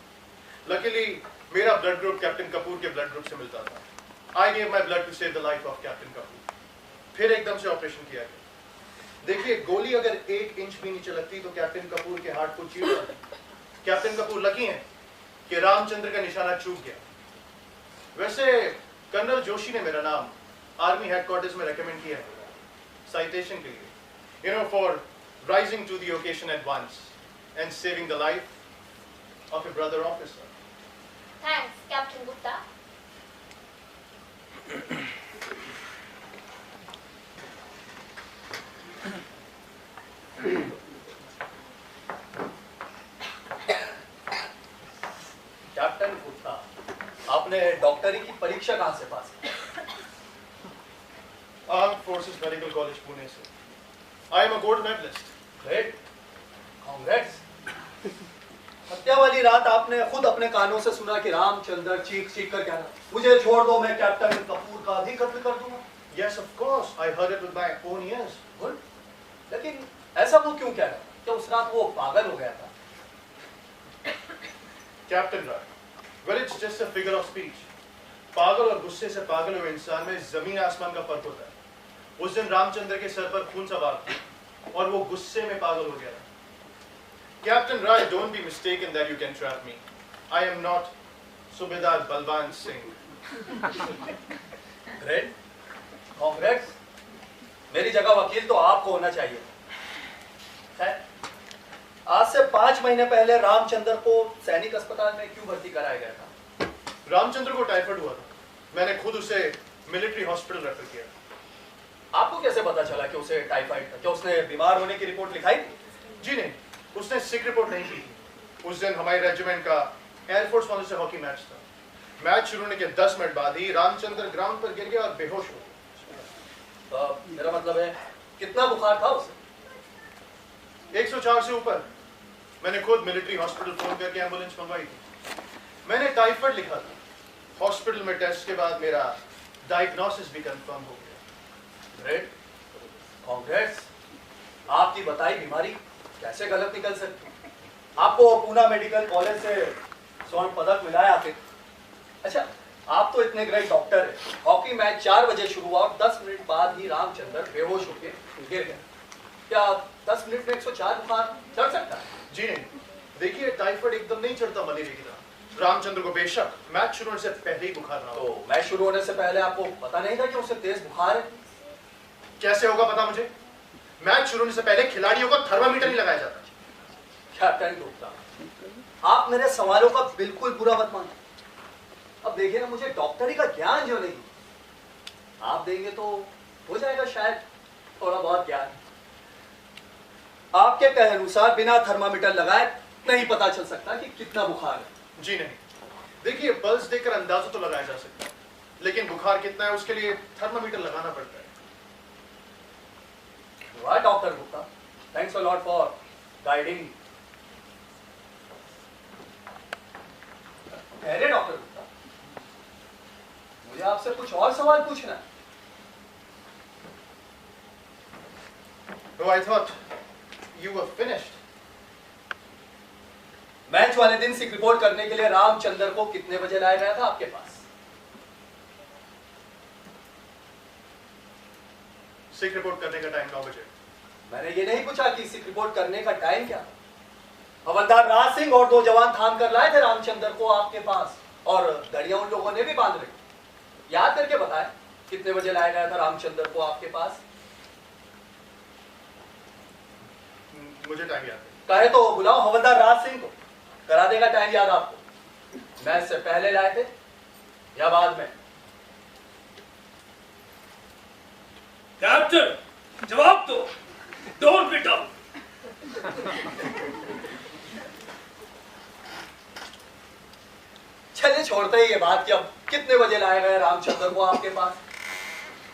Luckily मेरा ब्लड ग्रुप कैप्टन कपूर के ब्लड ग्रुप से मिलता था। I gave my blood to save the life of captain Kapoor. फिर एकदम से ऑपरेशन किया गया। देखिए, गोली अगर 1 इंच भी नीचे लगती तो कैप्टन कपूर के हार्ट को चीर जाती। कैप्टन कपूर लकी हैं कि रामचंद्र का निशाना चूक गया। वैसे कर्नल जोशी ने मेरा नाम आर्मी हेडक्वार्टर्स में रेकमेंड किया है साइटेशन के लिए, you know, for rising to the occasion at once and saving the life of a brother officer. Thanks captain Gupta. Captain Gupta, आपने डॉक्टरी की परीक्षा कहाँ से पास की? Armed forces medical college Pune से। I am a gold medalist. Great, congrats. हत्या वाली रात आपने खुद अपने कानों से सुना कि रामचंद्र चीख चीख कर कहना, मुझे छोड़ दो, मैं कैप्टन कपूर का भी कत्ल कर दूंगा। Yes, of course. I heard it with my own ears. Good. लेकिन ऐसा वो क्यों कह रहा? क्या उस रात वो पागल हो गया था? Captain Rai, well, it's just a figure of speech. पागल और गुस्से से पागल हुए इंसान में जमीन आसमान का फर्क होता है। उस दिन रामचंद्र के सर पर खून सवार था और वो गुस्से में पागल हो गया था। Captain Rai, don't be mistaken that you can trap me. I am not Subedar Balwan Singh. Great. Congrats. मेरी जगह वकील तो आपको होना चाहिए। आज से 5 महीने पहले रामचंद्र को सैनिक अस्पताल में क्यों भर्ती कराया गया था? रामचंद्र को टाइफाइड हुआ था। मैंने खुद उसे मिलिट्री हॉस्पिटल रेफर किया। आपको कैसे पता चला कि उसे टाइफाइड था? क्या उसने बीमार होने की रिपोर्ट लिखाई? जी नहीं, उसने सिक रिपोर्ट नहीं की। उस दिन हमारे रेजिमेंट का एयरफोर्स वालों से हॉकी मैच था। मैच शुरू होने के 10 मिनट बाद ही रामचंद्र ग्राउंड पर गिर गया और बेहोश हो गया। मेरा मतलब है, कितना बुखार था उसे? 104 से ऊपर। मैंने खुद मिलिट्री हॉस्पिटल फोन करके एम्बुलेंस मंगवाई थी। मैंने टाइफाइड लिखा था। हॉस्पिटल में टेस्ट के बाद मेरा डायग्नोसिस भी कंफर्म हो गया। Great, congrats. आपकी बताई बीमारी कैसे गलत निकल सकती? आपको पूना मेडिकल कॉलेज से स्वर्ण पदक मिला है आखिर। अच्छा, आप तो इतने ग्रेट डॉक्टर हैं। हॉकी मैच 4 बजे शुरू हुआ और 10 मिनट बाद ही रामचंद्र बेहोश होकर गिर गया। क्या 10 मिनट में 104 बुखार चढ़ सकता है? जी नहीं। देखिए, टाइफाइड एकदम नहीं चढ़ता मलेरिया की तरह। रामचंद्र को बेशक मैच शुरू होने से पहले ही बुखार रहा। तो मैच शुरू होने से पहले आपको पता नहीं था कि उसे तेज बुखार है? कैसे होगा पता मुझे? मैच शुरू होने से पहले खिलाड़ियों को थर्मामीटर नहीं लगाया जाता। कैप्टन गुप्ता, आप मेरे सवालों का बिल्कुल बुरा मत मानिए। अब देखिए ना, मुझे डॉक्टरी का ज्ञान जो नहीं, आप देंगे तो हो जाएगा शायद थोड़ा बहुत ज्ञान। आपके कहे अनुसार बिना थर्मामीटर लगाए नहीं पता चल सकता कि कितना बुखार है। जी नहीं। देखिए, पल्स देखकर अंदाजा तो लगाया जा सकता है, लेकिन बुखार कितना है उसके लिए थर्मामीटर लगाना पड़ता है। वाह doctor Gupta, thanks a lot for guiding. अरे डॉक्टर गुप्ता, मुझे आपसे कुछ और सवाल पूछना है। Oh, I thought you were finished. Match वाले दिन सिक रिपोर्ट करने के लिए रामचंद्र को कितने बजे लाया गया था आपके पास? सिक रिपोर्ट करने का टाइम 9 बजे। मैंने ये नहीं पूछा कि सिक रिपोर्ट करने का टाइम क्या था। हवलदार राज सिंह और 2 जवान थाम कर लाए थे रामचंद्र को आपके पास, और घड़ियां उन लोगों ने भी बांध रखी। याद करके बताएं कितने बजे लाया गया था रामचंद्र को आपके पास? मुझे टाइम याद है। कहे तो बुलाओ हवलदार राज सिंह को, करा देगा टाइम याद आपको। मैच से पहले लाए थे या बाद में? कैप्टन जवाब दो, डोंट बी डम। चलिए छोड़ते ही ये बात कि अब कितने बजे लाया गया रामचंद्र को आपके पास।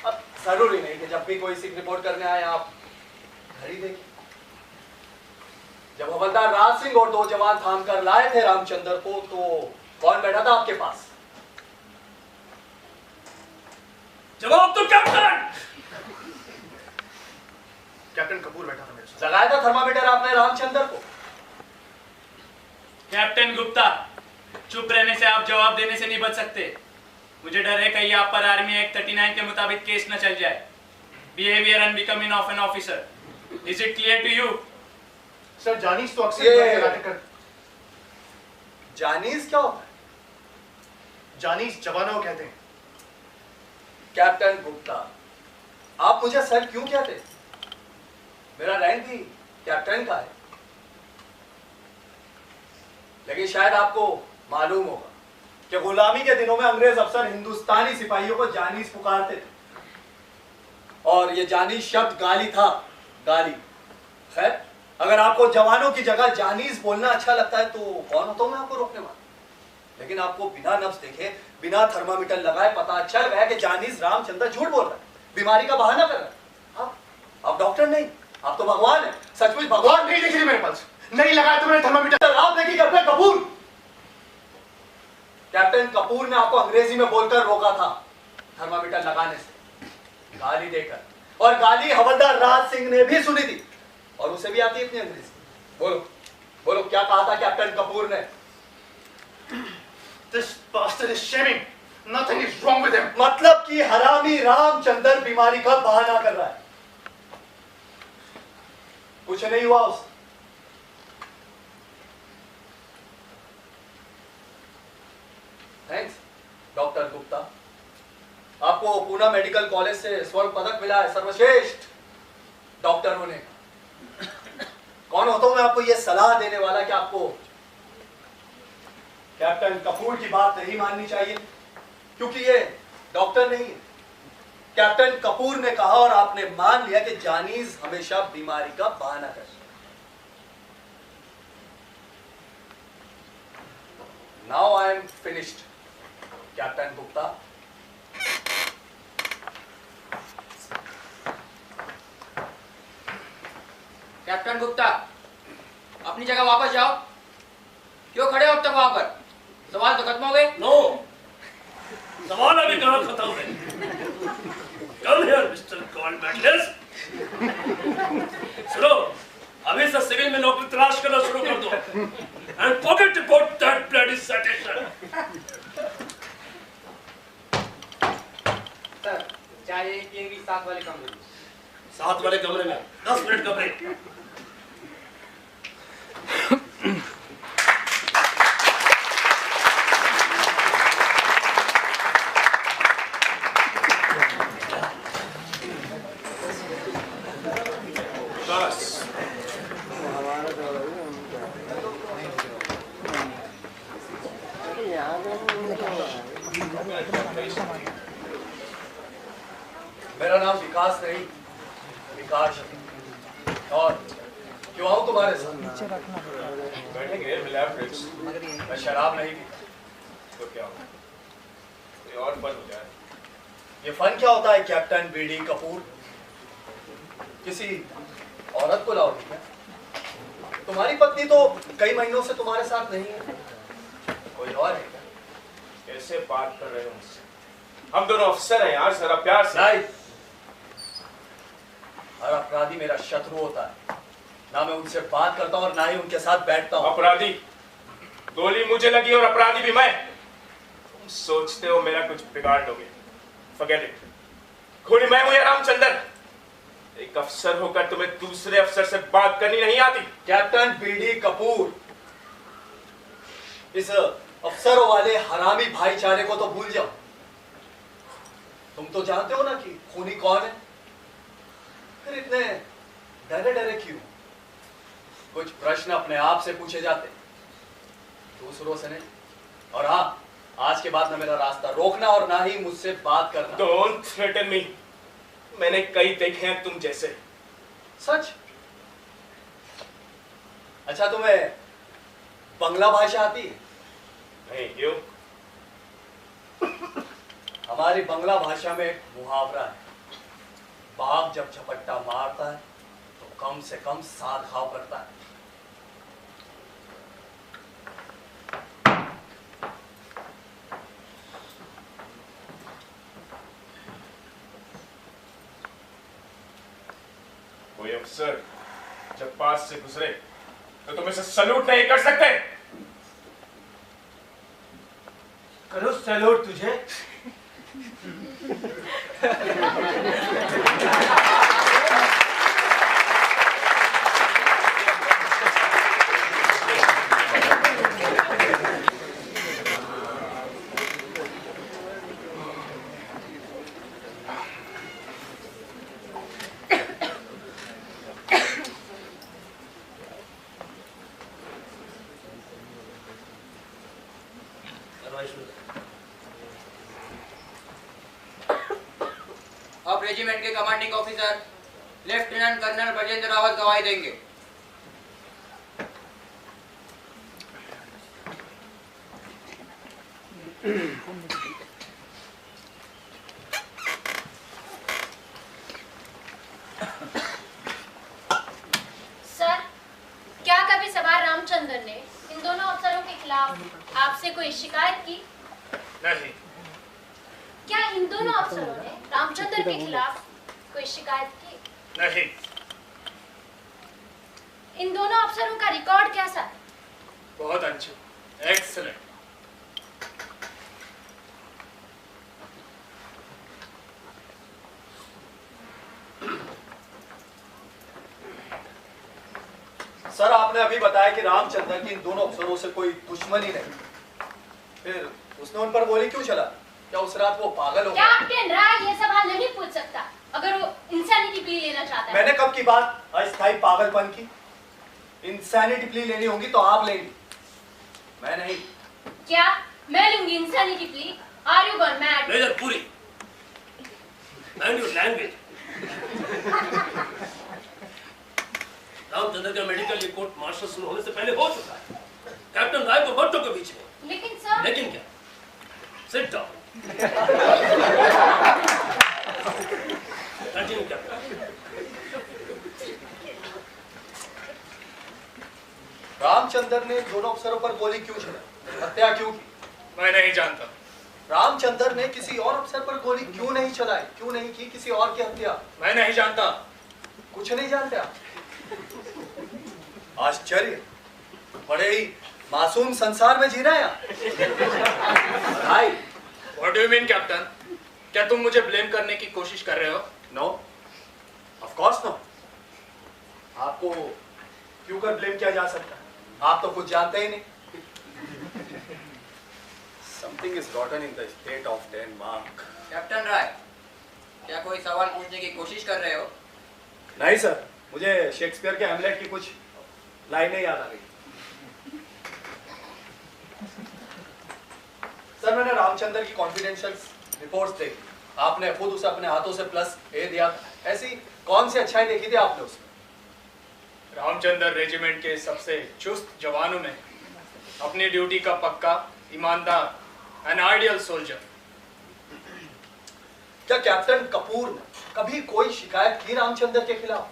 अब जरूरी नहीं कि जब भी कोई सिक रिपोर्ट करने आए आप घड़ी देखिए। जब हवलदार राज सिंह और 2 जवान थाम कर लाए थे रामचंद्र को, तो कौन बैठा था आपके पास? जवाब दो कैप्टन। कैप्टन कपूर बैठा था मेरे साथ। लगाया था थर्मामीटर आपने रामचंद्र को? कैप्टन गुप्ता, चुप रहने से आप जवाब देने से नहीं बच सकते। मुझे डर है कहीं आप पर आर्मी एक्ट 39 के मुताबिक केस न चल जाए। Behaviour unbecoming of an officer. Is it clear to you? Sir जानीज तो अक्सर जानीज क्या होता है? जानीज जवानों कहते हैं। कैप्टन गुप्ता, आप मुझे सर क्यों कहते हैं? मेरा रैंक भी कैप्टन का है। लेकिन शायद आपको मालूम होगा कि गुलामी के दिनों में अंग्रेज अफसर हिंदुस्तानी सिपाहियों को जानीज पुकारते थे, और ये जानीज शब्द गाली था, गाली। खैर, अगर आपको जवानों की जगह जानीज बोलना अच्छा लगता है तो कौन होता हूं मैं आपको रोकने वाला। लेकिन आपको बिना नब्ज देखे, बिना थर्मामीटर लगाए पता चल गया कि जानीज रामचंद्र झूठ बोल रहा है, बीमारी का बहाना कर रहा है। आप डॉक्टर नहीं, आप तो भगवान है। सचमुच भगवान। नहीं देखी मेरे पास, नहीं लगाया तो मैंने थर्मामीटर। आप देखिए कैप्टन कपूर। कैप्टन कपूर ने आपको अंग्रेजी में बोलकर रोका था थर्मामीटर लगाने से, गाली देकर। और गाली हवलदार राज सिंह ने भी सुनी थी, और उसे भी आती है इतनी अंग्रेजी। बोलो बोलो, क्या कहा था कैप्टन कपूर ने? This bastard is shaming. Nothing is wrong with him. मतलब कि हरामी रामचंद्र बीमारी का बहाना कर रहा है। कुछ नहीं हुआ उसे। थैंक्स डॉक्टर गुप्ता, आपको पूना मेडिकल कॉलेज से स्वर्ण पदक मिला है, सर्वश्रेष्ठ डॉक्टर होने का। कौन होता हूं मैं आपको यह सलाह देने वाला कि आपको कैप्टन कपूर की बात नहीं माननी चाहिए, क्योंकि ये डॉक्टर नहीं है। कैप्टन कपूर ने कहा और आपने मान लिया कि जानीज हमेशा बीमारी का बहाना करती है। Now I am finished captain Gupta. Captain Gupta, अपनी जगह वापस जाओ। क्यों खड़े हो अब तक वहां पर? सवाल तो खत्म हो गए? नो, सवाल अभी कहां खत्म है। Come here mister gold medallist. सुनो, अभी से सिविल में नौकरी तलाश करना शुरू कर दो, and forget about that bloody citation. Sir, चाय पिएंगी साथ वाले कमरे में। साथ वाले कमरे में 10 मिनट का ब्रेक। मेरा नाम विकास नहीं, विकास है। और क्यों आऊं तुम्हारे साथ? बैठेंगे, रिलैक्स। मैं शराब नहीं पीता। तो क्या हो? कोई और फन हो जाए। ये फन क्या होता है कैप्टन बीडी कपूर? किसी औरत को लाओगे क्या? तुम्हारी पत्नी तो कई महीनों से तुम्हारे साथ नहीं है, कोई और है क्या? कैसे बात कर रहे हो मुझसे? हम दोनों अफसर हैं यार, जरा प्यार से। नहीं, हर अपराधी मेरा शत्रु होता है। ना मैं उनसे बात करता हूं और ना ही उनके साथ बैठता हूं। अपराधी गोली मुझे लगी और अपराधी भी मैं। तुम सोचते हो मेरा कुछ बिगाड़ दोगे? Forget it. गोली मैं हूं या रामचंद्र? एक अफसर होकर तुम्हें दूसरे अफसर से बात करनी नहीं आती? कैप्टन बीडी कपूर, इस अफसरों वाले हरामी भाईचारे को तो भूल जाओ। तुम तो जानते हो ना कि खूनी कौन है। फिर इतने डरे डरे क्यों? कुछ प्रश्न अपने आप से पूछे जाते, दूसरों से नहीं। और हाँ, आज के बाद ना मेरा रास्ता रोकना और ना ही मुझसे बात करना। डोंट थ्रेटन मी। मैंने कई देखे हैं तुम जैसे। सच? अच्छा, तुम्हें बंगला भाषा आती है? नहीं, क्यों? हमारी बंगला भाषा में एक मुहावरा है, बाघ जब झपट्टा मारता है तो कम से कम 7 घाव करता है। कोई अफसर जब पास से गुजरे तो तुम इसे सलूट नहीं कर सकते? करो सैल्यूट तुझे। अब रेजिमेंट के commanding officer lieutenant colonel Brajendra Rawat गवाही देंगे। सर, क्या कभी सवार रामचंद्र ने इन दोनों अफसरों के खिलाफ आपसे कोई शिकायत की? नहीं। क्या इन दोनों अफसरों ने रामचंद्र के खिलाफ कोई शिकायत की? नहीं। इन दोनों अफसरों का रिकॉर्ड कैसा है? बहुत अच्छा, एक्सीलेंट। सर, आपने अभी बताया कि रामचंद्र की इन दोनों अफसरों से कोई दुश्मनी नहीं, फिर उसने उन पर गोली क्यों चला? क्या उस रात वो पागल हो गया? कैप्टन राय ये सवाल नहीं पूछ सकता अगर वो इंसानिटी प्ली लेना चाहता है। मैंने कब की बात अस्थायी पागलपन की? इंसानिटी प्ली लेनी होगी तो आप लेंगे, मैं नहीं। क्या मैं लूंगी insanity plea? Are you gone mad? Major Puri, mind your language. Ramchandra का मेडिकल रिपोर्ट मार्शल शुरू होने से पहले हो चुका है। कैप्टन राय को बट्टों के बीच में। लेकिन सर, लेकिन क्या? Sit down. Continue captain. Ramchandra ने दोनों अफसरों पर गोली क्यों चलाई? हत्या क्यों की? मैं नहीं जानता। रामचंद्र ने किसी और अफसर पर गोली क्यों नहीं चलाई? क्यों नहीं की किसी और की हत्या? मैं नहीं जानता। कुछ नहीं जानते आप? आश्चर्य, बड़े ही मासूम संसार में जी रहे हैं आप। भाई, What do you mean, captain? क्या तुम मुझे ब्लेम करने की कोशिश कर रहे हो? No, of course no. आपको क्यों कर ब्लेम किया जा सकता है? आप तो कुछ जानते ही नहीं। Something is rotten in the state of Denmark. Captain Rai, क्या कोई सवाल पूछने की कोशिश कर रहे हो? नहीं सर, मुझे शेक्सपियर के हैमलेट की कुछ लाइनें याद आ गई। सर, मैंने रामचंद्र की कॉन्फिडेंशियल रिपोर्ट्स देखी। आपने खुद उसे अपने हाथों से +A दिया। ऐसी कौन सी अच्छाई देखी थी आपने उसमें? रामचंद्र रेजिमेंट के सबसे चुस्त जवानों में अपनी ड्यूटी का पक्का, ईमानदार, एन आइडियल सोल्जर। क्या कैप्टन कपूर ने कभी कोई शिकायत की रामचंद्र के खिलाफ?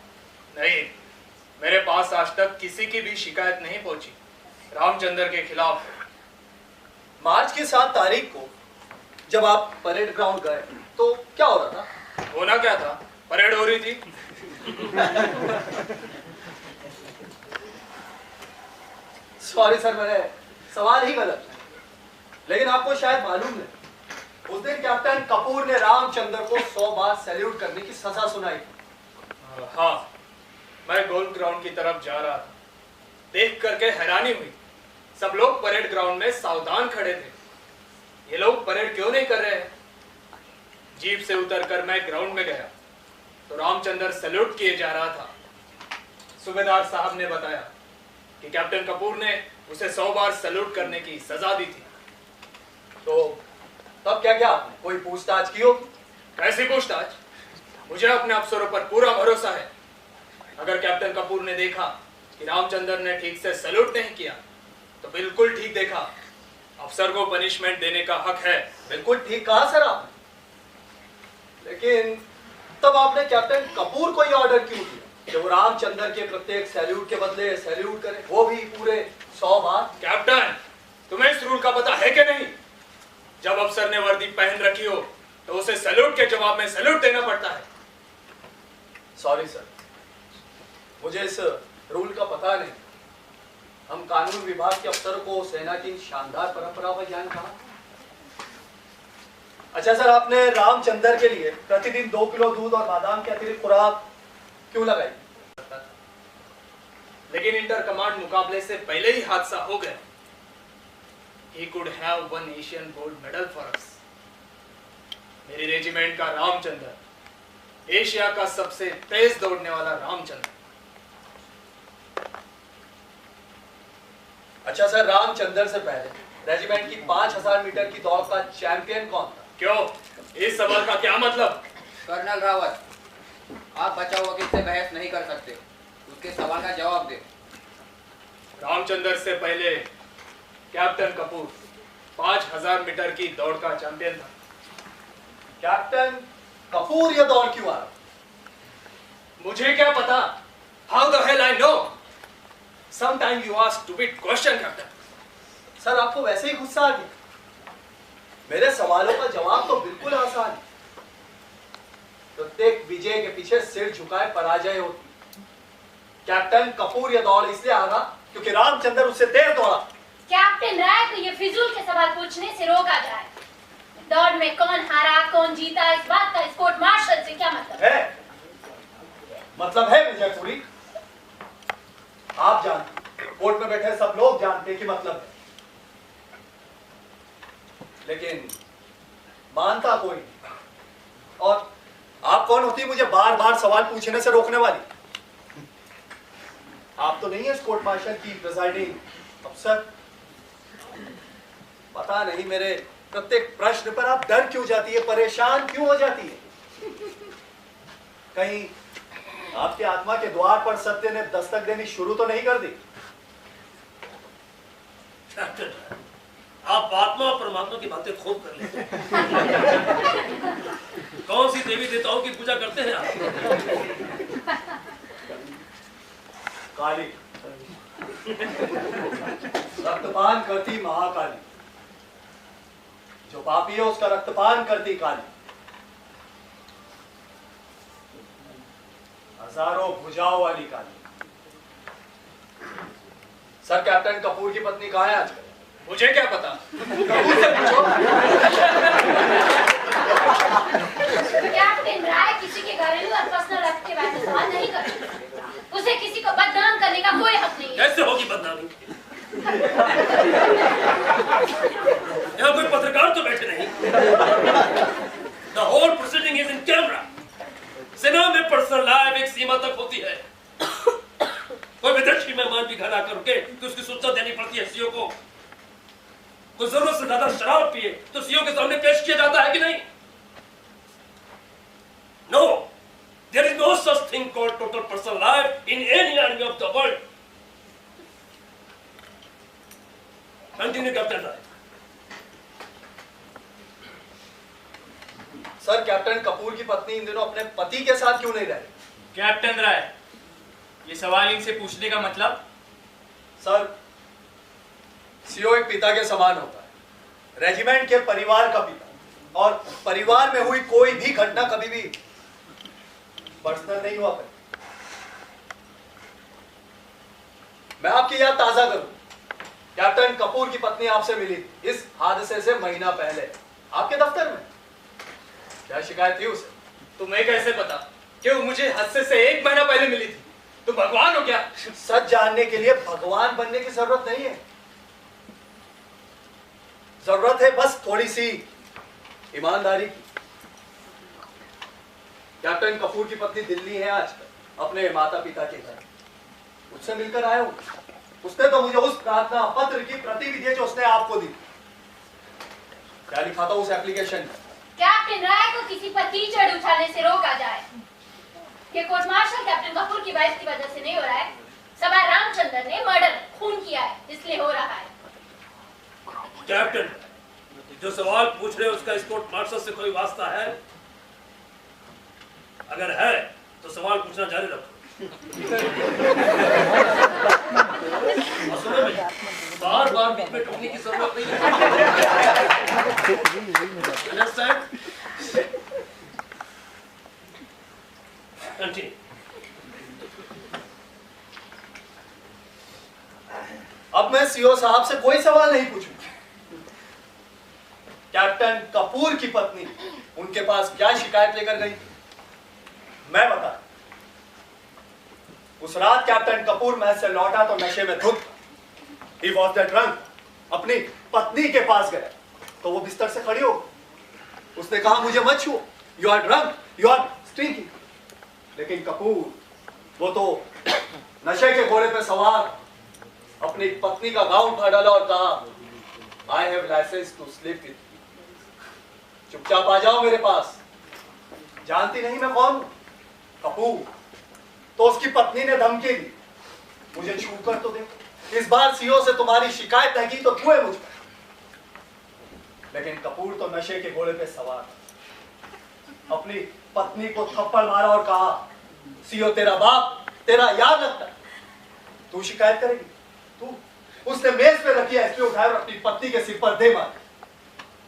नहीं, मेरे पास आज तक किसी की भी शिकायत नहीं पहुंची रामचंद्र के खिलाफ। मार्च की 7 तारीख को जब आप परेड ग्राउंड गए तो क्या हो रहा था? होना क्या था? परेड हो रही थी। सॉरी सर, मैंने सवाल ही गलत है। लेकिन आपको शायद मालूम है, उस दिन कैप्टन कपूर ने रामचंद्र को 100 बार सैल्यूट करने की सजा सुनाई थी। हाँ, मैं गोल्फ ग्राउंड की तरफ जा रहा था। देख करके हैरानी हुई, सब लोग परेड ग्राउंड में सावधान खड़े थे। ये लोग परेड क्यों नहीं कर रहे हैं? जीप से उतरकर मैं ग्राउंड में गया तो रामचंद्र सैल्यूट किए जा रहा था। सूबेदार साहब ने बताया कि कैप्टन कपूर ने उसे 100 बार सैल्यूट करने की सजा दी थी। तो तब क्या क्या आपने कोई पूछताछ की होगी? कैसी पूछताछ? मुझे अपने अफसरों पर पूरा भरोसा है। अगर कैप्टन कपूर ने देखा कि रामचंद्र ने ठीक से सैल्यूट नहीं किया तो बिल्कुल ठीक देखा, अफसर को पनिशमेंट देने का हक है। बिल्कुल ठीक कहा सर आपने, लेकिन तब आपने कैप्टन कपूर को ये ऑर्डर क्यों दिया कि वो रामचंद्र के प्रत्येक सैल्यूट के बदले सैल्यूट करे, वो भी पूरे 100 बार? कैप्टन, तुम्हें इस रूल का पता है कि नहीं? जब अफसर ने वर्दी पहन रखी हो तो उसे सैल्यूट के जवाब में सैल्यूट देना पड़ता है। सॉरी सर, मुझे इस रूल का पता नहीं। हम कानून विभाग के अफसरों को सेना की शानदार परंपरा का ज्ञान कहा। अच्छा सर, आपने रामचंद्र के लिए प्रतिदिन 2 किलो दूध और बादाम के अतिरिक्त खुराक क्यों लगाई? लेकिन इंटर कमांड मुकाबले से पहले ही हादसा हो गया। He could have won Asian gold medal for us. मेरी रेजिमेंट का रामचंद्र, एशिया का सबसे तेज दौड़ने वाला रामचंद्र। अच्छा सर, रामचंद्र से पहले रेजिमेंट की 5000 मीटर की दौड़ का चैंपियन कौन था? क्यों? इस सवाल का क्या मतलब? कर्नल रावत, आप बचाव वकील से बहस नहीं कर सकते, उसके सवाल का जवाब दे। रामचंद्र से पहले कैप्टन कपूर 5000 मीटर की दौड़ का चैंपियन था। कैप्टन कपूर ये दौड़ क्यों आ रहा? मुझे क्या पता? How the hell I know? Sometimes you ask stupid question, Captain. Sir, आपको वैसे ही गुस्सा आ गया? मेरे सवालों का जवाब तो बिल्कुल आसान है। प्रत्येक विजय के पीछे सिर झुकाए पराजय होती। कैप्टन कपूर ये दौड़ इसलिए हारा क्योंकि रामचंद्र उससे तेज दौड़ा। कैप्टन राय को ये फिजूल के सवाल पूछने से रोका जाए। दौड़ में कौन हारा कौन जीता इस बात का इस कोर्ट मार्शल से क्या मतलब है? मतलब है विजयपुरी, आप जानते, कोर्ट में बैठे सब लोग जानते कि मतलब है, लेकिन मानता कोई नहीं। और आप कौन होती मुझे बार बार सवाल पूछने से रोकने वाली? आप तो नहीं है इस कोर्ट मार्शल की प्रिजाइडिंग अफसर। पता नहीं मेरे प्रत्येक प्रश्न पर आप डर क्यों जाती है, परेशान क्यों हो जाती है? कहीं आपके आत्मा के द्वार पर सत्य ने दस्तक देनी शुरू तो नहीं कर दी? आप आत्मा और परमात्मा की बातें खूब कर लेते हैं। कौन सी देवी देवताओं की पूजा करते हैं आप? काली, रक्तपान करती महाकाली। जो पापी है उसका रक्तपान करती काली। हजारों भुजाओं वाली काली। सर, कैप्टन कपूर की पत्नी कहाँ है आजकल? मुझे क्या पता? कपूर से पूछो। कैप्टन राय किसी के घरेलू और पर्सनल लाइफ के बारे में सवाल नहीं कर सकते। उसे किसी को बदनाम करने का कोई हक नहीं है। कैसे होगी बदनामी? यहाँ कोई पत्रकार तो बैठे नहीं। The whole proceeding is in camera. सेना में पर्सनल लाइफ एक सीमा तक होती है। कोई विदेशी मेहमान भी घर आकर रुके तो उसकी सूचना देनी पड़ती है सीओ को। कोई जरूरत से ज्यादा शराब पिए तो सीओ के सामने पेश किया जाता है कि नहीं? No, there is no such thing called total personal life in any army of the world. Continue, Captain Rai. Sir, captain Kapoor की पत्नी इन दिनों अपने पति के साथ क्यों नहीं रह रही? कैप्टन राय, ये सवाल इनसे पूछने का मतलब? सर, सीओ एक पिता के समान होता है, रेजिमेंट के परिवार का पिता। और परिवार में हुई कोई भी घटना कभी भी पर्सनल नहीं हुआ करती। मैं आपकी याद ताजा करूं, कैप्टन कपूर की पत्नी आपसे मिली इस हादसे से महीना पहले आपके दफ्तर में। क्या शिकायत थी उसे? तुम्हें कैसे पता कि वो मुझे हादसे से 1 महीना पहले मिली थी? तुम भगवान हो क्या? सच जानने के लिए भगवान बनने की जरूरत नहीं है, जरूरत है बस थोड़ी सी ईमानदारी की। कैप्टन कपूर की पत्नी दिल्ली है आजकल अपने माता पिता के घर, उससे मिलकर आया हूं। उसने तो मुझे उस प्रार्थना पत्र की प्रति भी दी जो उसने आपको दी। क्या लिखा था उस एप्लीकेशन में? कैप्टन राय को किसी पर कीचड़ उछालने से रोका जाए। ये कोर्ट मार्शल कैप्टन कपूर की वाइफ की वजह से नहीं हो रहा है। सवार रामचंद्र ने मर्डर खून किया है इसलिए हो रहा है। कैप्टन, जो सवाल पूछ रहे हैं उसका इस कोर्ट मार्शल से कोई वास्ता है? अगर है तो सवाल पूछना जारी रखो। बार बार बीच में टोकने की जरूरत नहीं है। Continue. अब मैं सीओ साहब से कोई सवाल नहीं पूछूंगा। कैप्टन कपूर की पत्नी उनके पास क्या शिकायत लेकर गई मैं बता। उस रात कैप्टन कपूर महल से लौटा तो नशे में धुत। He was that drunk. अपनी पत्नी के पास गया तो वो बिस्तर से खड़ी हो, उसने कहा मुझे मत छुओ, you are drunk, you are stinky. लेकिन कपूर वो तो नशे के घोड़े पे सवार अपनी पत्नी का गाउन उठा डाला और कहा I have licence to sleep with, चुपचाप आ जाओ मेरे पास। जानती नहीं मैं कौन हूं? कपूर। तो उसकी पत्नी ने धमकी दी मुझे छू कर तो दे, इस बार सीओ से तुम्हारी शिकायत नहीं की तो छुए मुझ पर। लेकिन कपूर तो नशे के घोड़े पे सवार अपनी पत्नी को थप्पड़ मारा और कहा सीओ तेरा बाप तेरा याद लगता है, तू शिकायत करेगी तू। उसने मेज पे रखी एसपी उठाया और अपनी पत्नी के सिर पर दे मारी।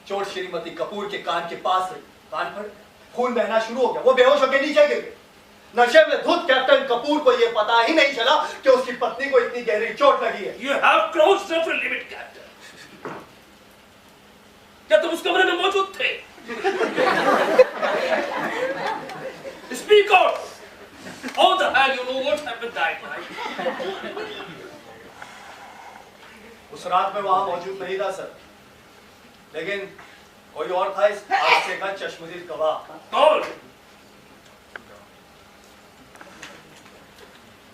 चोट श्रीमती कपूर के कान के पास रही, कान पर खून बहना शुरू हो गया, वो बेहोश होकर नीचे गिर गए। नशे में धुत कैप्टन कपूर को यह पता ही नहीं चला कि उसकी पत्नी को इतनी गहरी चोट लगी है। You have crossed the limit, Captain. क्या तुम उस कमरे में मौजूद थे? Speak out. How the hell you know what happened that night? उस रात में वहां मौजूद नहीं था सर, लेकिन कोई और था इस हादसे का चश्मदीद गवाह। कौन?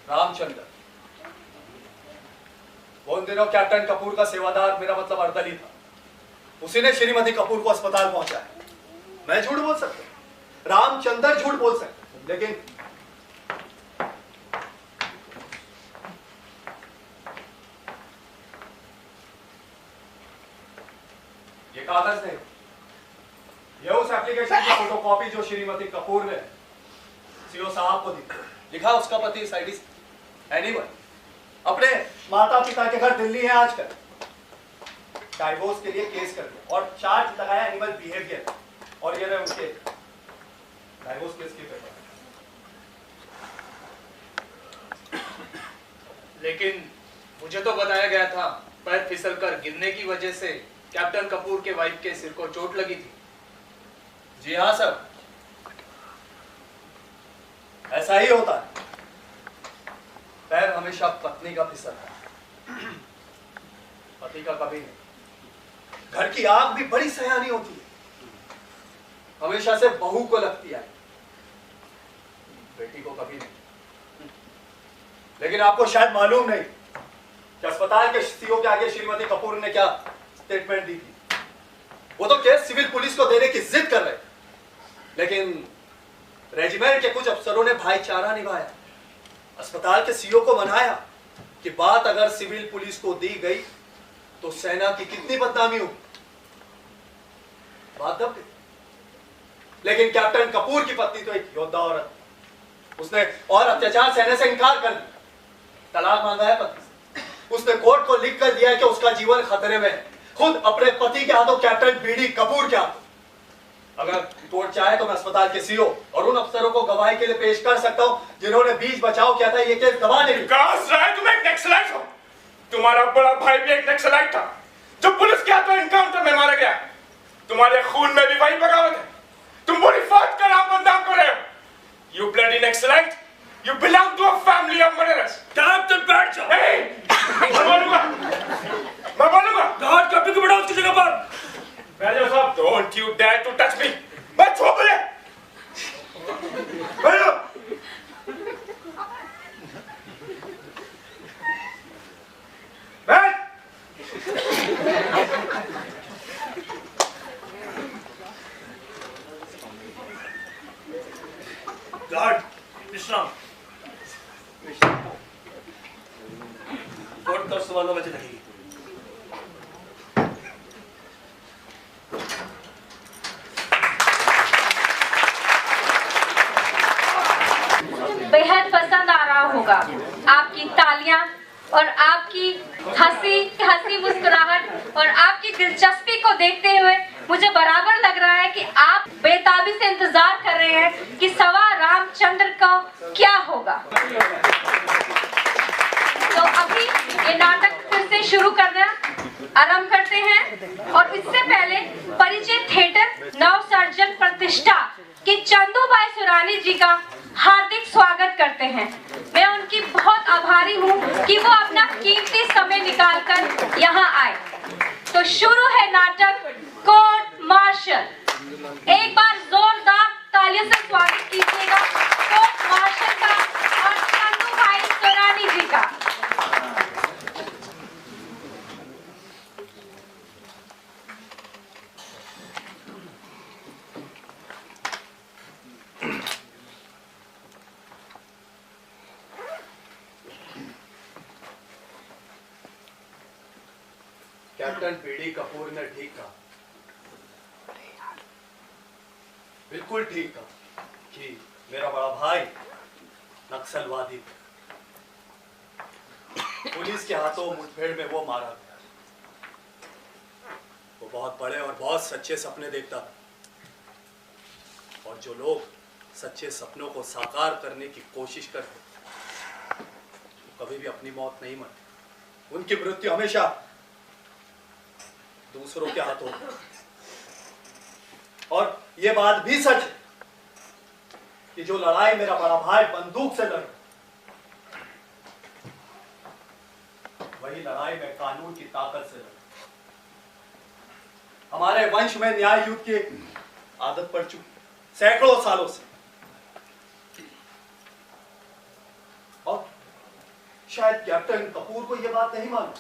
रामचंद्र। वो उन दिनों कैप्टन कपूर का सेवादार, मेरा मतलब अर्दली था। उसी ने श्रीमती कपूर को अस्पताल पहुंचाया। मैं झूठ बोल सकता, रामचंद्र झूठ बोल सकता, लेकिन ये कागज नहीं, ये उस एप्लीकेशन की फोटोकॉपी जो श्रीमती कपूर ने सीओ साहब को दी। लिखा उसका पति साइडिस्ट एनिमल, अपने माता पिता के घर दिल्ली है आजकल, डाइवोर्स के लिए केस कर दिया और चार्ज लगाया एनिमल बिहेवियर, और ये रहे उनके डाइवोर्स केस के पेपर। लेकिन मुझे तो बताया गया था पैर फिसलकर गिरने की वजह से कैप्टन कपूर के वाइफ के सिर को चोट लगी थी। जी हाँ सर, ऐसा ही होता है। पैर हमेशा पत्नी का फिसलता है, पति का कभी नहीं। घर की आग भी बड़ी सयानी होती है, हमेशा से बहू को लगती है, बेटी को कभी नहीं। लेकिन आपको शायद मालूम नहीं कि अस्पताल के सीओ के आगे श्रीमती कपूर ने क्या स्टेटमेंट दी थी। वो तो केस सिविल पुलिस को देने की जिद कर रहे, लेकिन रेजिमेंट के कुछ अफसरों ने भाईचारा निभाया, अस्पताल के सीओ को मनाया कि बात अगर सिविल पुलिस को दी गई तो सेना की कितनी बदनामी हो। बात दब गई। लेकिन कैप्टन कपूर की पत्नी तो एक योद्धा औरत, उसने और अत्याचार सहने से इनकार कर दिया, तलाक मांगा है पति से। उसने कोर्ट को लिख कर दिया कि उसका जीवन खतरे में है, खुद अपने पति के हाथों कैप्टन बीडी कपूर के हाथों। अगर कोर्ट चाहे तो मैं अस्पताल के सीओ और उन अफसरों को गवाही के लिए पेश कर सकता हूं जिन्होंने बीच बचाव किया था ये केस दबा नहीं। विकास राय तुम एक नक्सलाइट हो, तुम्हारा बड़ा भाई भी एक नक्सलाइट था जो पुलिस के हाथों एनकाउंटर में मारा गया। तुम्हारे खून में भी वही बगावत है। तुम पूरी फौज का नाम बदनाम कर रहे हो। You bloody naxalite, you belong to a family of murderers. Captain बैठ जाओ। मैं बोलूंगा। गार्ड कैप्टन को बैठाओ उसकी जगह पर। बैठ जाओ साहब। Don't you dare to touch me. मैं छू बोले। बैठो। बैठ। गार्ड विश्राम। कोर्ट का सुबह 9 बजे लगेगी। बेहद पसंद आ रहा होगा आपकी तालियां और आपकी हंसी मुस्कुराहट और आपकी दिलचस्पी को देखते हुए मुझे बराबर लग रहा है कि आप बेताबी से इंतजार कर रहे हैं कि सवा रामचंद्र का क्या होगा। तो अभी ये नाटक फिर से शुरू आरंभ करते हैं और इससे पहले परिचय थिएटर नवसर्जन प्रतिष्ठा की चंदूबाई सुरानी जी का हार्दिक स्वागत करते हैं। मैं उनकी बहुत आभारी हूँ कि वो अपना कीमती समय निकालकर यहाँ आए। तो शुरू है नाटक कोर्ट मार्शल। एक बार जोरदार तालियों से स्वागत कीजिएगा कोर्ट मार्शल का और चंदूबाई सुरानी जी का। कैप्टन पीडी कपूर ने ठीक कहा, बिल्कुल ठीक कहा कि मेरा बड़ा भाई नक्सलवादी था। पुलिस के हाथों मुठभेड़ में वो मारा गया। वो बहुत बड़े और बहुत सच्चे सपने देखता था और जो लोग सच्चे सपनों को साकार करने की कोशिश करते वो कभी भी अपनी मौत नहीं मरते। उनकी मृत्यु हमेशा दूसरों के हाथों। और ये बात भी सच है कि जो लड़ाई मेरा बड़ा भाई बंदूक से लड़, वही लड़ाई मैं कानून की ताकत से लड़। हमारे वंश में न्याय युद्ध की आदत पड़ चुकी सैकड़ों सालों से। और शायद कैप्टन कपूर को यह बात नहीं मालूम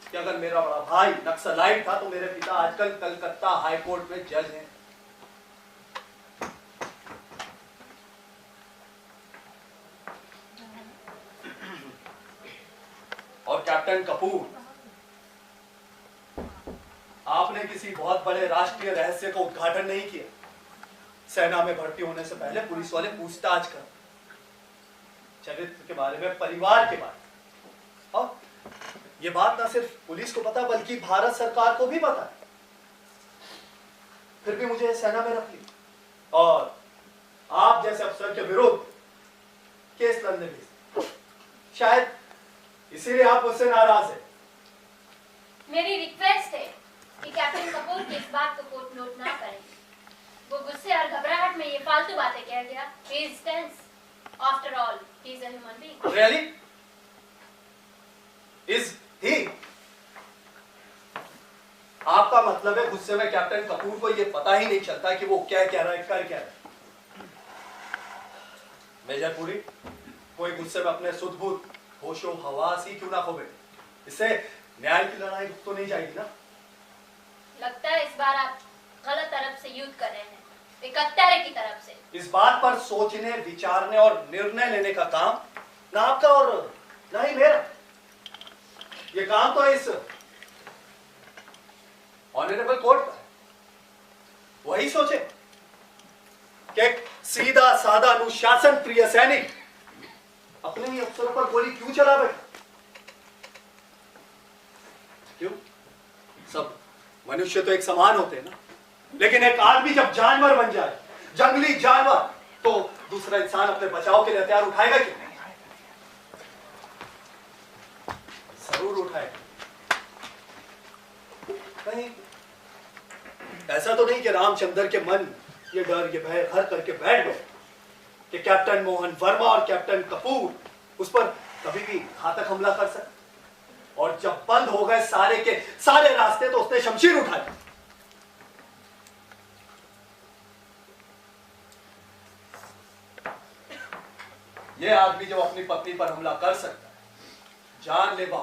कि अगर मेरा बड़ा भाई नक्सलाइट था तो मेरे पिता आजकल कलकत्ता हाई कोर्ट में जज हैं। और कैप्टन कपूर, आपने किसी बहुत बड़े राष्ट्रीय रहस्य का उद्घाटन नहीं किया। सेना में भर्ती होने से पहले पुलिस वाले पूछताछ कर चरित्र के बारे में, परिवार के बारे में। और ये बात ना सिर्फ पुलिस को पता बल्कि भारत सरकार को भी पता है। फिर भी मुझे सेना में रख लिया और आप जैसे अफसर के विरुद्ध केस लड़ने भी। शायद इसीलिए आप मुझसे नाराज हैं। मेरी रिक्वेस्ट है कि कैप्टन कपूर की इस बात को कोर्ट नोट ना करें। वो गुस्से और घबराहट में ये फालतू बातें कह गया। He is tense. After all, he is a human being. Really? Is he? आपका मतलब है गुस्से में कैप्टन कपूर को ये पता ही नहीं चलता कि वो क्या कह रहा है, कर क्या रहा है। मेजर पुरी, कोई गुस्से में अपने सुध-बुध होशो हवास ही क्यों ना खो बैठे। इससे न्याय की लड़ाई तो नहीं जाएगी ना। लगता है इस बार आप गलत तरफ से युद्ध कर रहे हैं, एक हत्यारे की तरफ से। इस बात पर सोचने, विचारने और निर्णय लेने का काम ना आपका और ना ही मेरा। ये काम तो इस ऑनरेबल कोर्ट का है। वही सोचे कि एक सीधा साधा अनुशासन प्रिय सैनिक अपने ही अफसरों पर गोली क्यों चला बैठा। क्यों? सब मनुष्य तो एक समान होते हैं ना, लेकिन एक आदमी जब जानवर बन जाए, जंगली जानवर, तो दूसरा इंसान अपने बचाव के लिए हथियार उठाएगा क्यों? उठाए। कहीं ऐसा तो नहीं कि रामचंद्र के मन ये डर ये भय हर करके बैठ गए कि कैप्टन मोहन वर्मा और कैप्टन कपूर उस पर कभी भी घातक हमला कर सकते, और जब बंद हो गए सारे के सारे रास्ते तो उसने शमशीर उठाई। ये आदमी जब अपनी पत्नी पर हमला कर सकता है जानलेवा,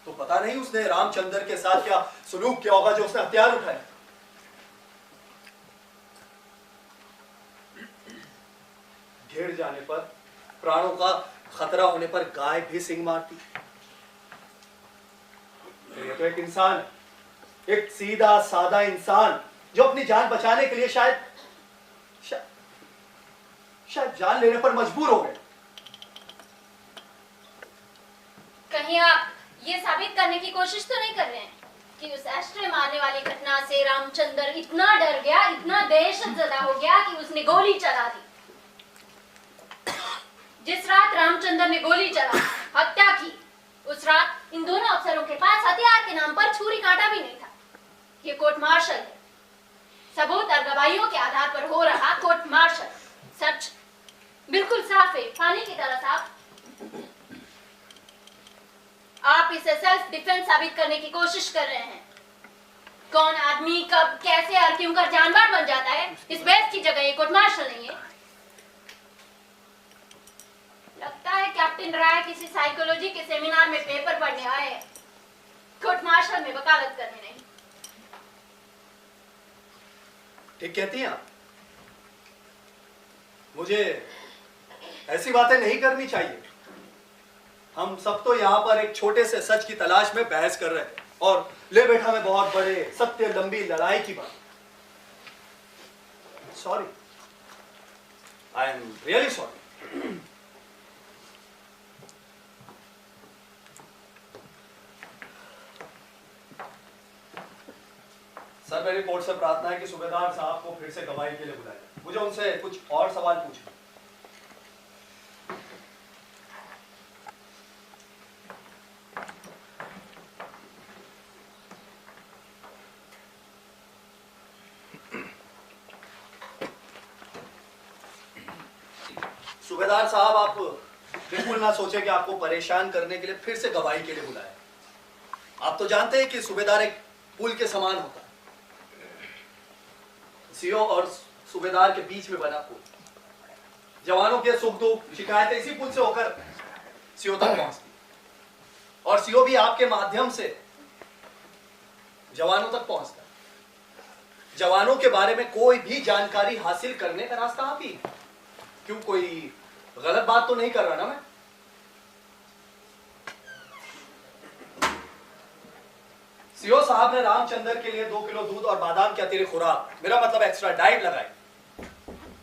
तो पता नहीं उसने रामचंद्र के साथ क्या सुलूक किया होगा जो उसने हथियार उठाए। घिर जाने पर, प्राणों का खतरा होने पर गाय भी सिंग मारती। ये तो एक इंसान, एक सीधा सादा इंसान जो अपनी जान बचाने के लिए शायद जान लेने पर मजबूर हो गए। कहीं आप ये साबित करने की कोशिश तो नहीं कर रहे हैं कि उस एस्ट्रे मारने वाली घटना से रामचंद्र इतना डर गया, इतना दहशतज़दा हो गया कि उसने गोली चला दी। जिस रात रामचंद्र ने गोली चला हत्या की, उस रात इन दोनों अफसरों के पास हथियार के नाम पर छुरी कांटा भी नहीं था। ये कोर्ट मार्शल है, सबूत और गवाहियों के आधार पर हो रहा कोर्ट मार्शल। सच बिल्कुल साफ है, पानी की तरह साफ। आप इसे सेल्फ डिफेंस साबित करने की कोशिश कर रहे हैं। कौन आदमी कब कैसे और क्यों कर जानवर बन जाता है, इस बहस की जगह ये कोर्ट मार्शल नहीं है। लगता है कैप्टन राय किसी साइकोलॉजी के सेमिनार में पेपर पढ़ने आए हैं, कोर्ट मार्शल में वकालत करने नहीं। ठीक कहती हैं आप। मुझे ऐसी बातें नहीं करनी चाहिए। हम सब तो यहाँ पर एक छोटे से सच की तलाश में बहस कर रहे हैं और ले बैठा मैं बहुत बड़े सत्य लंबी लड़ाई की बात। Sorry, I am really sorry. Sir, मेरी कोर्ट से प्रार्थना है कि सूबेदार साहब को फिर से गवाही के लिए बुलाया जाए। मुझे उनसे कुछ और सवाल पूछना। सूबेदार साहब, आप बिल्कुल ना सोचे कि आपको परेशान करने के लिए फिर से गवाही के लिए बुलाया। आप तो जानते हैं कि सूबेदार एक पुल के समान होता है, सीओ और सूबेदार के बीच में बना पुल। जवानों के सुख दुख शिकायतें इसी पुल से होकर सीओ तक पहुंचती, और सीओ भी आपके माध्यम से जवानों तक पहुंचता है। जवानों के बारे में कोई भी जानकारी हासिल करने का रास्ता आप ही। क्यों, कोई गलत बात तो नहीं कर रहा ना मैं? सीओ साहब ने रामचंद्र के लिए 2 किलो दूध और बादाम की अतिरिक्त खुराक, मेरा मतलब एक्स्ट्रा डाइट लगाई,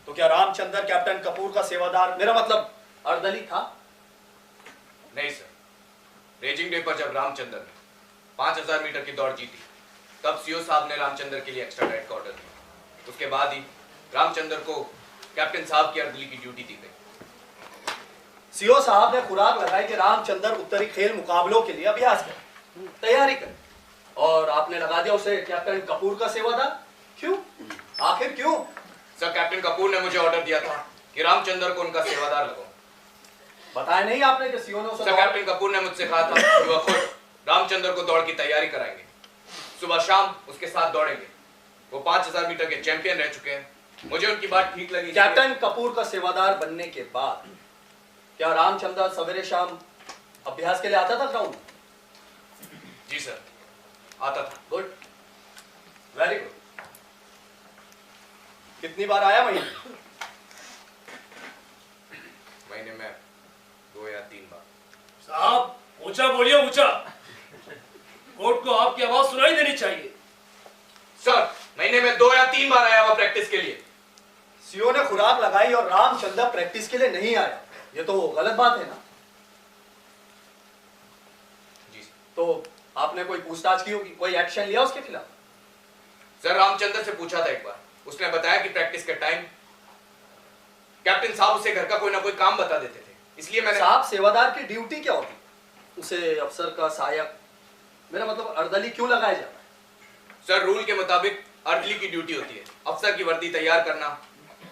तो क्या रामचंद्र कैप्टन कपूर का सेवादार, मेरा मतलब अर्दली था? नहीं सर, रेजिंग डे पर जब रामचंद्र ने 5000 मीटर की दौड़ जीती, तब सीओ साहब ने रामचंद्र के लिए एक्स्ट्रा डाइट का ऑर्डर दिया। उसके बाद ही रामचंद्र को कैप्टन साहब की अर्दली की ड्यूटी दी गई। सीओ साहब ने खुराक लगाई कि रामचंद्र उत्तरी खेल मुकाबलों के लिए अभ्यास करे, तैयारी करे, और आपने लगा दिया उसे कैप्टन कपूर का सेवादार। क्यों, आखिर क्यों? सर, कैप्टन कपूर ने मुझे ऑर्डर दिया था कि रामचंद्र को उनका सेवादार लगाओ। बताया नहीं आपने कि सीओ ने उसे? सर, कैप्टन कपूर ने मुझसे कहा था कि वह खुद रामचंद्र को दौड़ की तैयारी कराएंगे, सुबह शाम उसके साथ दौड़ेंगे। वो 5000 मीटर के चैंपियन रह चुके हैं। मुझे उनकी बात ठीक लगी। कैप्टन कपूर का सेवादार बनने के बाद क्या रामचंद्र सवेरे शाम अभ्यास के लिए आता था ग्राउंड? जी सर, आता था। Good, very good. कितनी बार आया महीने? महीने में 2 या 3 बार। साहब, ऊंचा बोलिए, ऊंचा। कोर्ट को आपकी आवाज सुनाई देनी चाहिए। सर, महीने में 2 या 3 बार आया हुआ प्रैक्टिस के लिए। सीओ ने खुराक लगाई और रामचंद्र प्रैक्टिस के लिए नहीं आया, ये तो गलत बात है ना? जी सर। तो आपने कोई पूछताछ की होगी, कोई एक्शन लिया उसके खिलाफ? सर, रामचंद्र से पूछा था एक बार, उसने बताया कि प्रैक्टिस के टाइम कैप्टन साहब उसे घर का कोई ना कोई काम बता देते थे, इसलिए मैंने। साहब, सेवादार की ड्यूटी क्या होती? उसे अफसर का सहायक, मेरा मतलब अर्दली क्यों लगाया जाता है? सर, रूल के मुताबिक अर्दली की ड्यूटी होती है अफसर की वर्दी तैयार करना,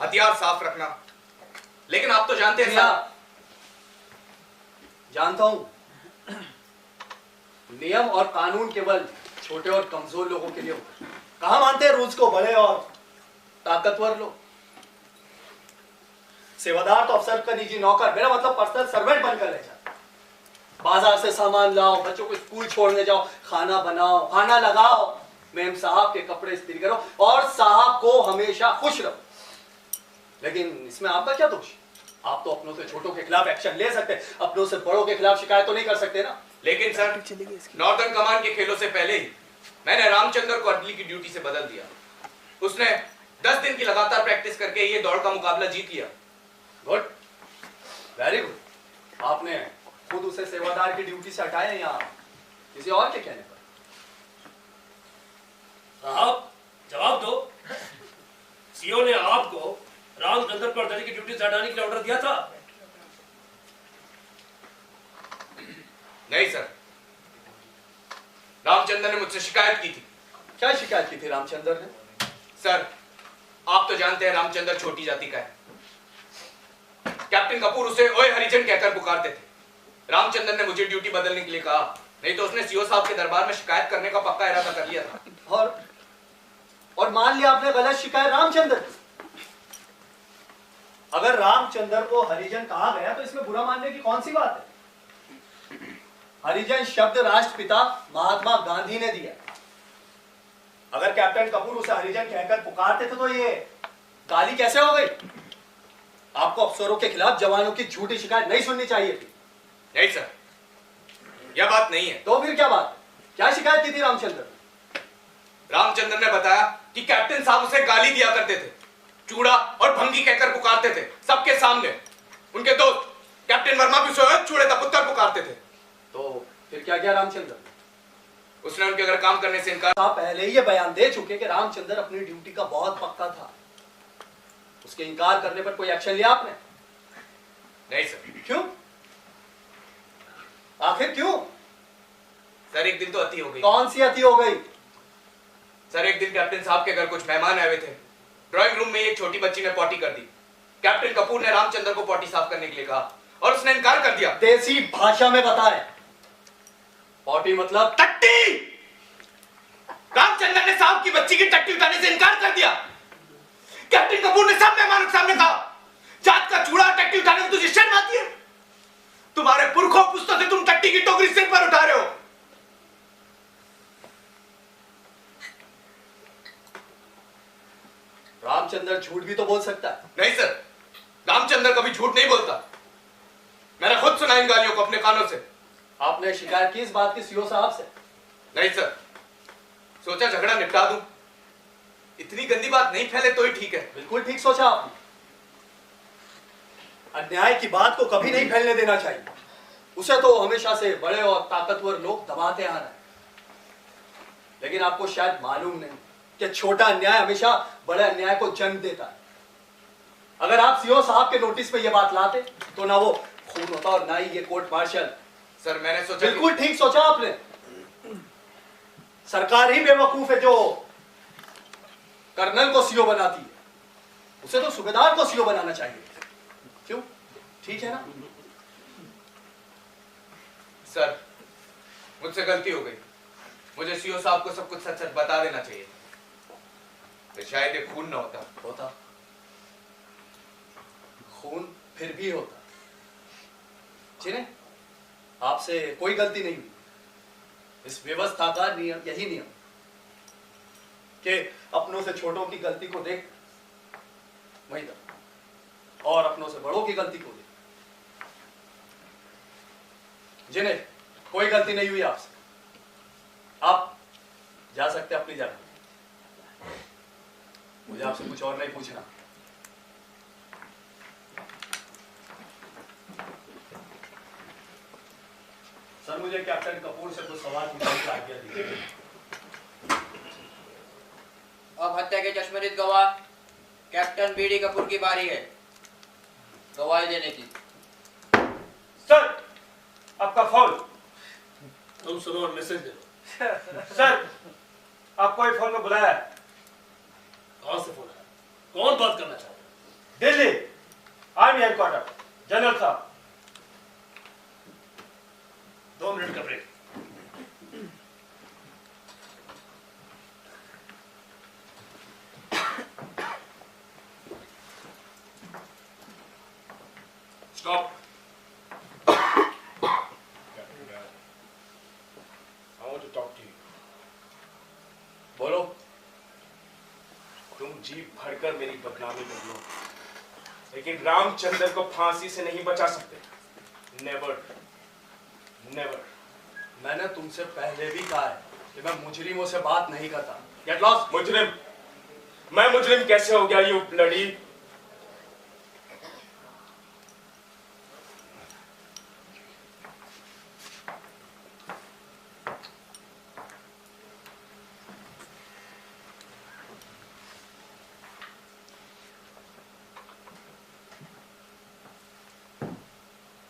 हथियार साफ रखना। लेकिन आप तो जानते हैं सर। जानता हूं, नियम और कानून केवल छोटे और कमजोर लोगों के लिए होते हैं। कहां मानते हैं रूल्स को बड़े और ताकतवर लोग? सेवादार तो अफसर का निजी नौकर, मेरा मतलब पर्सनल सर्वेंट बनकर रह जाता। बाजार से सामान लाओ, बच्चों को स्कूल छोड़ने जाओ, खाना बनाओ, खाना लगाओ, मेम साहब के कपड़े इस्त्री करो और साहब को हमेशा खुश रखो। लेकिन इसमें आपका क्या दोष? आप तो अपनों से छोटों के खिलाफ एक्शन ले सकते, अपनों से बड़ों के खिलाफ शिकायत तो नहीं कर सकते ना। लेकिन सर, नॉर्दर्न कमान के खेलों से पहले ही मैंने रामचंद्र को अर्दली की ड्यूटी से बदल दिया। उसने 10 दिन की लगातार प्रैक्टिस करके ये दौड़ का मुकाबला जीत लिया। Good, very good. आपने खुद उसे सेवादार की ड्यूटी से हटाया या किसी और के कहने पर? साहब, जवाब दो। सीओ ने आपको रामचंद्र पर अर्दली की ड्यूटी से हटाने के लिए ऑर्डर दिया था? नहीं सर, रामचंद्र ने मुझसे शिकायत की थी। क्या शिकायत की थी रामचंद्र ने? सर, आप तो जानते हैं रामचंद्र छोटी जाति का है। कैप्टन कपूर उसे ओए हरिजन कहकर पुकारते थे। रामचंद्र ने मुझे ड्यूटी बदलने के लिए कहा, नहीं तो उसने सीओ साहब के दरबार में शिकायत करने का पक्का इरादा कर लिया था। और मान लिया आपने गलत शिकायत रामचंद्र की। अगर रामचंद्र को हरिजन कहा गया तो इसमें बुरा मानने की कौन सी बात है? हरिजन शब्द राष्ट्रपिता महात्मा गांधी ने दिया। अगर कैप्टन कपूर उसे हरिजन कहकर पुकारते थे तो ये गाली कैसे हो गई? आपको अफसरों के खिलाफ जवानों की झूठी शिकायत नहीं सुननी चाहिए थी। नहीं सर, यह बात नहीं है। तो फिर क्या बात? क्या शिकायत की थी रामचंद्र? रामचंद्र ने बताया कि कैप्टन साहब उसे गाली दिया करते थे, चूड़ा और भंगी कहकर पुकारते थे सबके सामने। उनके दोस्त कैप्टन वर्मा भी उसे चूड़े का पुत्र पुकारते थे। तो फिर क्या किया रामचंद्र? उसने उनके घर काम करने से इनकार। आप पहले ही ये बयान दे चुके कि रामचंद्र अपनी ड्यूटी का बहुत पक्का था। उसके इनकार करने पर कोई एक्शन लिया आपने? नहीं सर। क्यों? आखिर क्यों? सर, एक दिन तो अति हो गई। कौन सी अति हो गई? सर, एक दिन कैप्टन साहब के घर कुछ मेहमान आए हुए थे। ड्राइंग रूम में एक छोटी बच्ची ने पॉटी कर दी। कैप्टन कपूर ने रामचंद्र को पॉटी साफ करने के लिए कहा और उसने इनकार कर दिया। देसी भाषा में बताएं। पॉटी मतलब? टट्टी। रामचंद्र ने साहब की बच्ची की टट्टी उठाने से इनकार कर दिया। कैप्टन कपूर ने सब मेहमानों के सामने कहा, जात का चूड़ा टट्टी उठाने में तुझे शर्म आती है? तुम्हारे पुरखों पुस्तों से तुम टट्टी की टोकरी सिर पर उठा रहे हो। रामचंद्र झूठ भी तो बोल सकता है। नहीं सर, रामचंद्र कभी झूठ नहीं बोलता। मैंने खुद सुना इन गालियों को अपने कानों से। आपने शिकायत की इस बात की सीओ साहब से? नहीं सर, सोचा झगड़ा निपटा दूं। इतनी गंदी बात नहीं फैले तो ही ठीक है। बिल्कुल ठीक सोचा आपने। अन्याय की बात को कभी नहीं फैलने देना चाहिए। उसे तो हमेशा से बड़े और ताकतवर लोग दबाते आ रहे हैं। लेकिन आपको शायद मालूम नहीं कि छोटा अन्याय हमेशा बड़े अन्याय को जन्म देता है। अगर आप सीओ साहब के नोटिस में यह बात लाते तो ना वो खून होता और ना ही ये कोर्ट मार्शल। सर, मैंने सोचा। बिल्कुल ठीक सोचा आपने। सरकार ही बेवकूफ है जो कर्नल को सीओ बनाती है। उसे तो सूबेदार को सीओ बनाना चाहिए। क्यों? ठीक है ना? सर, मुझसे गलती हो गई। मुझे सीओ साहब को सब कुछ सच सच बता देना चाहिए। तो शायद ये खून ना होता। खून फिर भी होता। जिन्हें आपसे कोई गलती नहीं हुई। इस व्यवस्था का नियम यही नियम कि अपनों से छोटों की गलती को देख वहीं तक और अपनों से बड़ों की गलती को देख। जिन्हें कोई गलती नहीं हुई आपसे, आप जा सकते अपनी जगह। मुझे आपसे कुछ और नहीं पूछना। सर, मुझे कैप्टन कपूर से कुछ सवाल पूछने की आज्ञा दीजिए। अब हत्या के चश्मदीद गवाह कैप्टन बीडी कपूर की बारी है गवाही देने की। सर, आपका फौल तुम सुनो और मैसेज दे दो। सर, आपको एक फोन में बुलाया है। कौन से फोन है? कौन बात करना चाहता है? दिल्ली, आर्मी हेडक्वार्टर, जनरल साहब। 2 मिनट का break. Stop. I want to talk to you. बोलो। तुम जीप भरकर मेरी बदनामी कर लो, लेकिन रामचंद्र को फांसी से नहीं बचा सकते। Never, never. मैंने तुमसे पहले भी कहा है कि मैं मुजरिमों से बात नहीं करता। Get lost. मुजरिम? मैं मुजरिम कैसे हो गया? You bloody.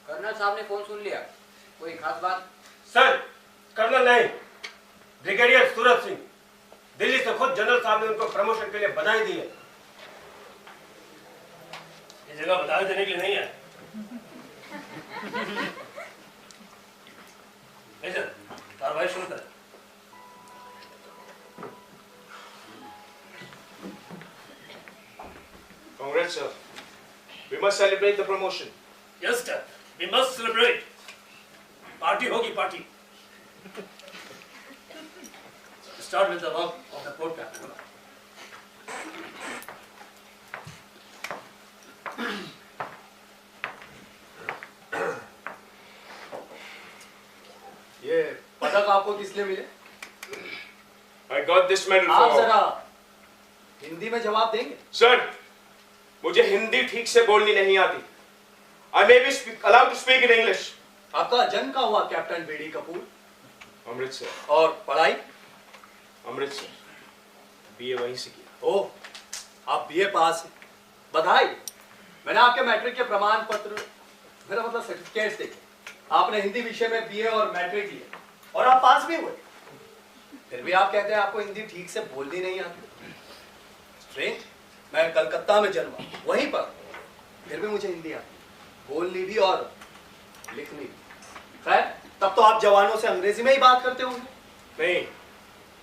कर्नल साहब ने फोन सुन लिया, कोई खास बात? सर, कर्नल नहीं, ब्रिगेडियर सूरज सिंह। दिल्ली से खुद जनरल साहब ने उनको प्रमोशन के लिए बधाई दी है। ये जगह बधाई देने के लिए नहीं है। मेजर, कार्रवाई शुरू करें। Congrats, sir. We must celebrate the promotion. Yes, sir. We must celebrate. Party होगी, party. Start with the work of the port captain. ये पदक आपको किस लिए मिले? I got this medal आप for. जरा हिंदी में जवाब देंगे? सर, मुझे हिंदी ठीक से बोलनी नहीं आती। I may be allowed to speak in English. आपका जन्म कहाँ हुआ कैप्टन बीडी कपूर? अमृतसर। और पढ़ाई? अमृतसर। बीए वहीं से किया। ओह, आप बीए पास हैं। बधाई। मैंने आपके मैट्रिक के प्रमाण पत्र, मेरा मतलब सर्टिफिकेट्स देखे। आपने हिंदी विषय में बीए और मैट्रिक लिए और आप पास भी हुए। फिर भी आप कहते हैं आपको हिंदी ठीक से बोलनी नहीं आती। स्ट्रेंज, मैं कलकत्ता में जन्मा, वहीं पर, फिर भी मुझे हिंदी आती, बोलनी भी और लिखनी भी। खैर, तब तो आप जवानों से अंग्रेजी में ही बात करते होंगे। नहीं,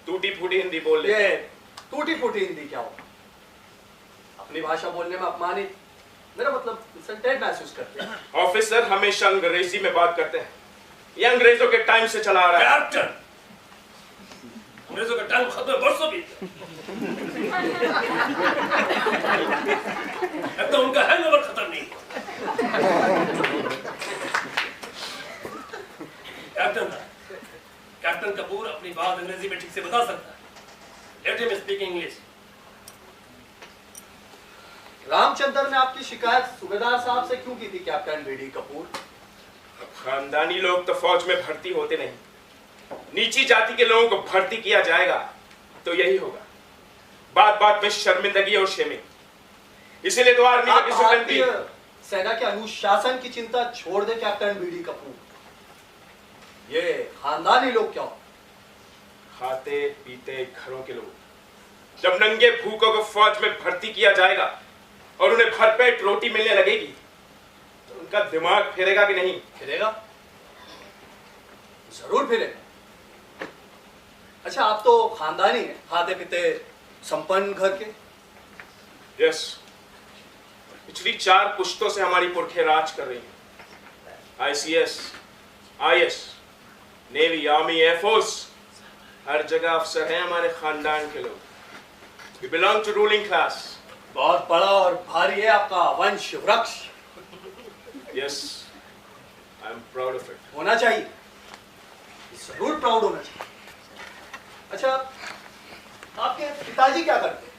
टूटी फूटी हिंदी बोल लेते। ये टूटी फूटी हिंदी क्या हो? अपनी भाषा बोलने में अपमानित, मेरा मतलब इंसल्टेड महसूस करते हैं। ऑफिसर हमेशा अंग्रेजी में बात करते हैं। ये अंग्रेजों के टाइम से चला आ रहा है। कैप्टन, अंग्रेजों का टाइम खत्म है, बरसों बीत गए। अब तो उनका हैंगओवर खत्म नहीं हुआ। कैप्टन कपूर अपनी बात अंग्रेजी में ठीक से बता सकता है। Let him speak English. Ramchandra ने आपकी शिकायत सूबेदार साहब से क्यों की थी कैप्टन बीडी कपूर? खानदानी लोग तो फौज में भर्ती होते नहीं। नीची जाति के लोगों को भर्ती किया जाएगा तो यही होगा, बात बात में शर्मिंदगी और शेमिंग। इसीलिए तो आर्मी आप की भारतीय सेना के अनुशासन की चिंता छोड़ दे कैप्टन बीडी कपूर। ये खानदानी लोग क्या हो? खाते पीते घरों के लोग। जब नंगे भूखों को फौज में भर्ती किया जाएगा और उन्हें भरपेट रोटी मिलने लगेगी तो उनका दिमाग फिरेगा कि नहीं? फिरेगा, जरूर फिरेगा। अच्छा, आप तो खानदानी हैं, खाते पीते संपन्न घर के। यस, पिछली 4 पुश्तों से हमारी पुरखे राज कर रही हैं। ICS, IS, navy, army, air force, हर जगह अफसर हैं हमारे खानदान के लोग। We belong to ruling class. बहुत बड़ा और भारी है आपका वंश वृक्ष। Yes, I am proud of it. होना चाहिए, जरूर प्राउड होना चाहिए। अच्छा, आपके पिताजी क्या करते हैं?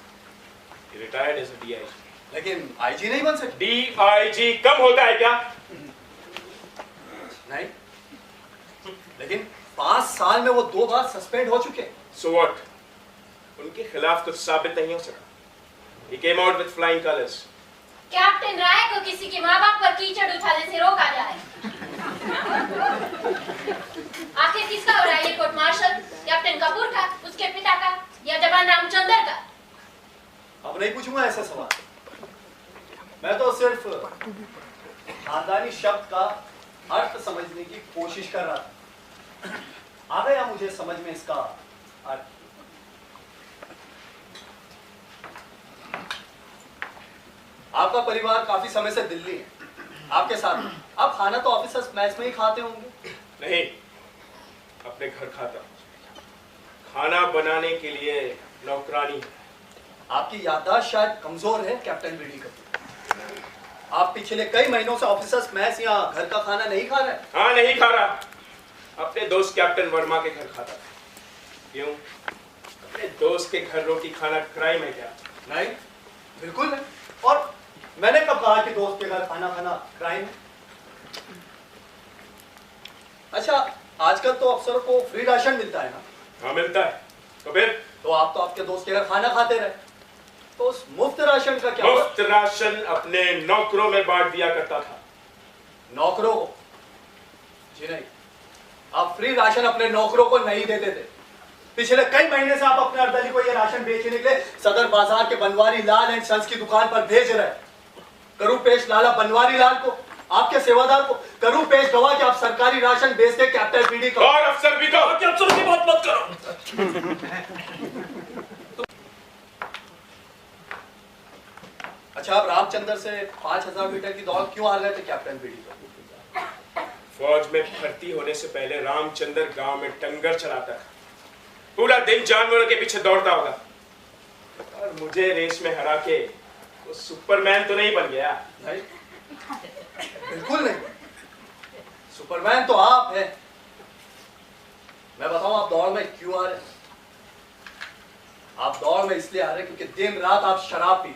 He retired as a DIG. लेकिन आईजी नहीं बन सकते। DIG कम होता है क्या? नहीं, लेकिन 5 साल में वो 2 बार सस्पेंड हो चुके। So what? उनके खिलाफ कुछ साबित नहीं हो सका। He came out with flying colors. Captain Rai को किसी के माँ बाप पर कीचड़ उछालने से रोका जाए। आखिर आखिर किसका हो रहा है ये कोर्ट मार्शल? कैप्टन कपूर का, उसके पिता का, या जवान रामचंद्र का? अब नहीं पूछूंगा ऐसा सवाल। मैं तो सिर्फ खानदानी शब्द का अर्थ समझने की कोशिश कर रहा था। आ गया मुझे समझ में इसका अर्थ। आपका परिवार काफी समय से दिल्ली है, आपके साथ आप खाना तो ऑफिसर्स मैच में ही खाते होंगे? नहीं, अपने घर खाता हूं। खाना बनाने के लिए नौकरानी है। आपकी याददाश्त शायद कमजोर है कैप्टन बीडी कपूर। आप पिछले कई महीनों से ऑफिसर्स मैस या घर का खाना नहीं खा रहे? हाँ, नहीं खा रहा। अपने दोस्त कैप्टन वर्मा के घर खाता था। क्यों? अपने दोस्त के घर रोटी खाना क्राइम है क्या? नहीं, बिल्कुल नहीं। और मैंने कब कहा कि दोस्त के घर खाना खाना क्राइम है? अच्छा, आजकल तो अफसरों को फ्री राशन मिलता है ना? हाँ, मिलता है। तो फिर? तो आप तो आपके दोस्त के घर खाना खाते रहे, तो उस मुफ्त राशन का क्या? मुफ्त राशन अपने नौकरों में बांट दिया करता था। नौकरों को? जी नहीं, आप फ्री राशन अपने नौकरों को नहीं देते थे। पिछले कई महीने से आप अपने अर्दली को यह राशन बेचने के लिए सदर बाजार के बनवारी लाल एंड सन्स की दुकान पर भेज रहे हैं। करूं पेश लाला बनवारी लाल को, आपके सेवादार को, करूं पेश गवाह कि आप सरकारी राशन बेचते कैप्टन बीडी को। और अफसर भी तो अफसर की बात मत करो। अच्छा, आप रामचंद्र से 5000 मीटर की दौड़ क्यों हार गए थे कैप्टन बीडी को? फौज में भर्ती होने से पहले रामचंद्र गांव में टंगर चलाता था। पूरा दिन जानवरों के पीछे दौड़ता होगा, और मुझे रेस में हरा के वो सुपरमैन तो नहीं बन गया। नहीं, बिल्कुल नहीं। सुपरमैन तो आप हैं। मैं बताऊं आप दौड़ में क्यों आ रहे? आप दौड़ में इसलिए आ रहे क्योंकि दिन रात आप शराब पी।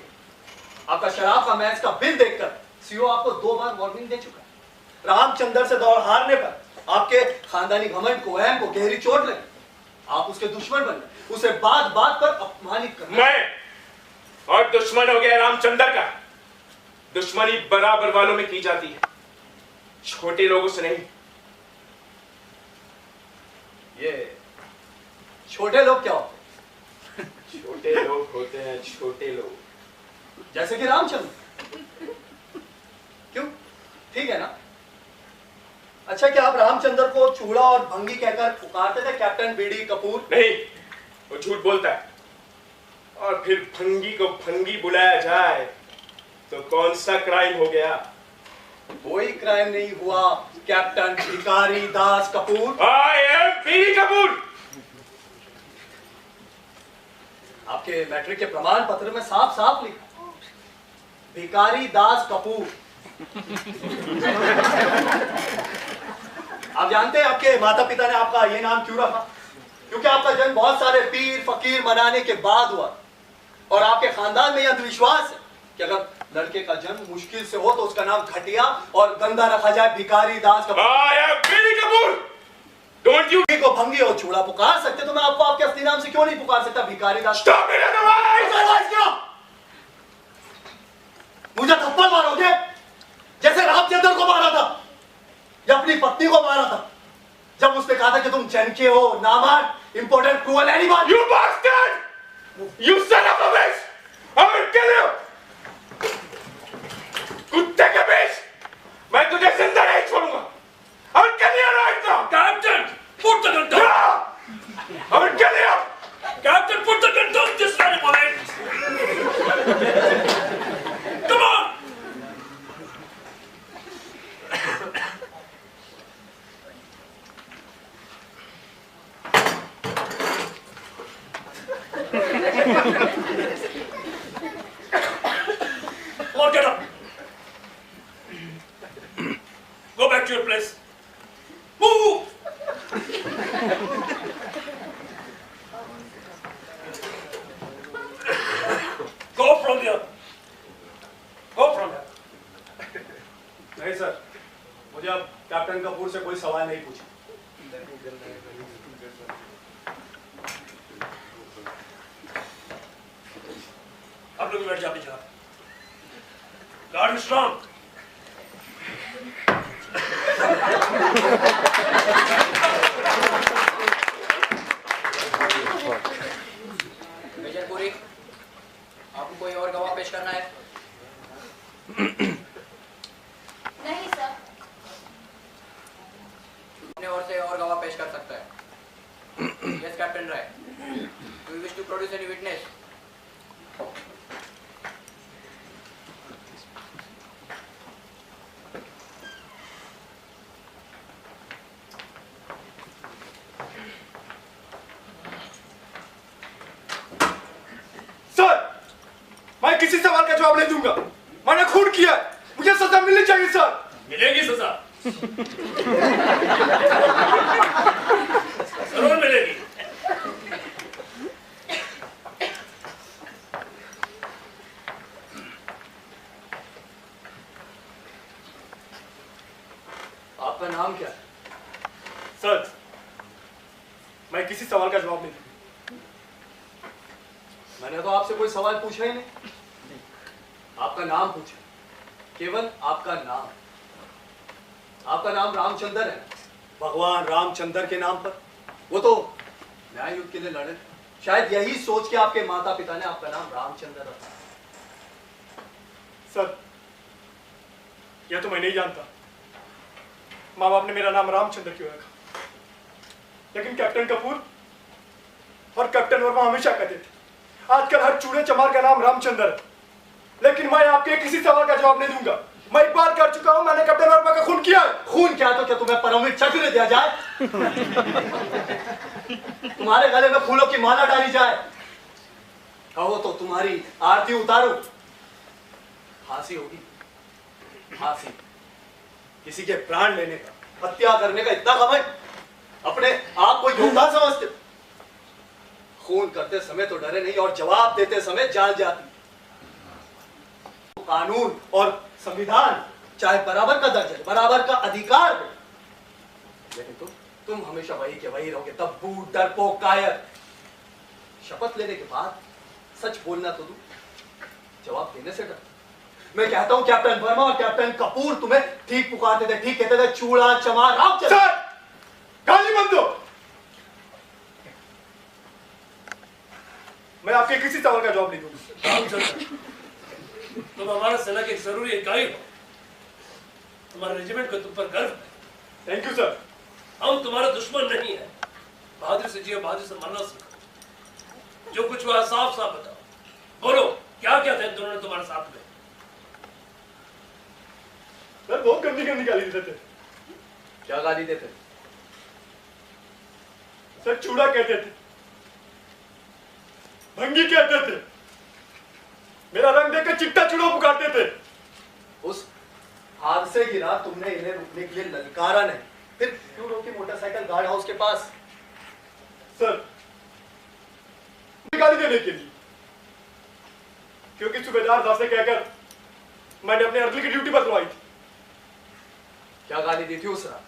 आपका शराब का मैच का बिल देखकर सीओ आपको 2 बार वार्निंग दे चुका है। रामचंद्र से दौड़ हारने पर आपके खानदानी घमंड को, अहम को गहरी चोट लगी। आप उसके दुश्मन बन गए, उसे बात बात पर अपमानित कर। मैं और दुश्मन हो गया रामचंद्र का। दुश्मनी बराबर वालों में की जाती है, छोटे लोगों से नहीं। ये छोटे लोग क्या होते? छोटे लोग होते हैं छोटे लोग, जैसे कि रामचंद्र। क्यों? ठीक है ना? अच्छा, क्या आप रामचंद्र को चूड़ा और भंगी कहकर पुकारते थे कैप्टन बीडी कपूर? नहीं, वो झूठ बोलता है। और फिर भंगी को भंगी बुलाया जाए तो कौन सा क्राइम हो गया? कोई क्राइम नहीं हुआ captain Bhikhari Das Kapoor. I am BD Kapoor. आपके मैट्रिक के प्रमाण पत्र में साफ साफ लिखा भिखारी दास कपूर। आप जानते हैं आपके माता पिता ने आपका ये नाम क्यों रखा? क्योंकि आपका जन्म बहुत सारे पीर फकीर मनाने के बाद हुआ, और आपके खानदान में यह अंधविश्वास है कि अगर लड़के का जन्म मुश्किल से हो तो उसका नाम घटिया और गंदा रखा जाए, Bhikhari Das Kapoor. I am BD Kapoor. Don't you को भंगी और चूड़ा पुकार सकते तो मैं आपको आपके असली नाम से क्यों नहीं पुकार सकता, भिखारी दास? Stop it otherwise. क्यों? मुझे थप्पड़ मारोगे जैसे रामचंद्र को मारा था या अपनी पत्नी को मारा था जब उसने कहा था कि तुम चनके हो, नामार, important, cruel animal? You bastard! You son of a bitch! I will kill you! कुत्ते के बीच मैं तुझे जिंदा नहीं छोड़ूंगा। I will kill you right now! Captain, put the gun down! No! I will kill you! Captain, put the gun down this very moment! Come on! Lock it up. Go back to your place. Move! Go from here. Go from here. नहीं sir, मुझे अब captain Kapoor से कोई सवाल नहीं पूछा। आप लोग बैठ जाओ अपनी जगह। Guard strong. मेजर पुरी, आपको कोई और गवाह पेश करना है? नहीं सर। अपने ओर से और गवाह पेश कर सकता है। Yes captain Rai, do you wish to produce any witness? Sir, मैं किसी सवाल का जवाब नहीं दूंगा। मैंने खून किया है, मुझे सजा मिलनी चाहिए सर। मिलेगी सजा, जरूर मिलेगी। आपका नाम क्या है? सर, मैं किसी सवाल का जवाब नहीं दूंगा। मैंने तो आपसे कोई सवाल पूछा ही नहीं। आपका नाम पूछा, केवल आपका नाम। आपका नाम रामचंद्र है। भगवान रामचंद्र के नाम पर वो तो न्याय युद्ध के लिए लड़े थे। शायद यही सोच के आपके माता पिता ने आपका नाम रामचंद्र रखा। सर, यह तो मैं नहीं जानता माँ बाप ने मेरा नाम रामचंद्र क्यों रखा, लेकिन कैप्टन कपूर और कैप्टन वर्मा हमेशा कहते थे आजकल हर चूड़े चमार का नाम रामचंद्र है। लेकिन मैं आपके किसी सवाल का जवाब नहीं दूंगा। मैं एक बार कर चुका हूं, मैंने कैप्टन वर्मा का खून किया है। खून क्या तो क्या तुम्हें परमवीर चक्र दिया जाए? तुम्हारे गले में फूलों की माला डाली जाए? कहो तो तुम्हारी आरती उतारो? फांसी होगी, फांसी। किसी के प्राण लेने का, हत्या करने का इतना समय? अपने आप को योद्धा समझते? खून करते समय तो डरे नहीं और जवाब देते समय जान जाती। कानून और संविधान चाहे बराबर का दर्जा, बराबर का अधिकार हो, लेकिन तुम हमेशा वही के वही रहोगे। तब्बू, डरपोक, कायर। शपथ लेने के बाद सच बोलना तो दूं, जवाब देने से डर। मैं कहता हूं कैप्टन वर्मा और कैप्टन कपूर तुम्हें ठीक पुकारते थे, ठीक कहते थे, चूड़ा चमार रामचंद्र। सर, गाली मत दो। मैं आपके किसी सवाल का जवाब नहीं दूंगा। रामचंद्र, तुम हमारा सेना के जरूरी इकाई हो। तुम्हारे रेजिमेंट को तुम पर गर्व है। Thank you sir. हम तुम्हारे दुश्मन नहीं है। बहादुर से जियो, बहादुर से मरना सीखो। जो कुछ हुआ साफ साफ बताओ। बोलो, क्या क्या थे दोनों ने तुम्हारे साथ में? सर, बहुत गंदी गंदी गाली देते थे। क्या गाली देते? सर, चूड़ा कहते थे, भंगी कहते थे, मेरा रंग देखकर चिट्टा चूड़ा पुकारते थे। उस हादसे की रात तुमने इन्हें रुकने के लिए ललकारा नहीं, फिर क्यों रोकी मोटरसाइकिल गार्ड हाउस के पास? सर, गाली देने के लिए, क्योंकि सूबेदार साहब से कहकर मैंने अपने अर्ली की ड्यूटी बदलवाई थी। क्या गाली दी थी उस रात?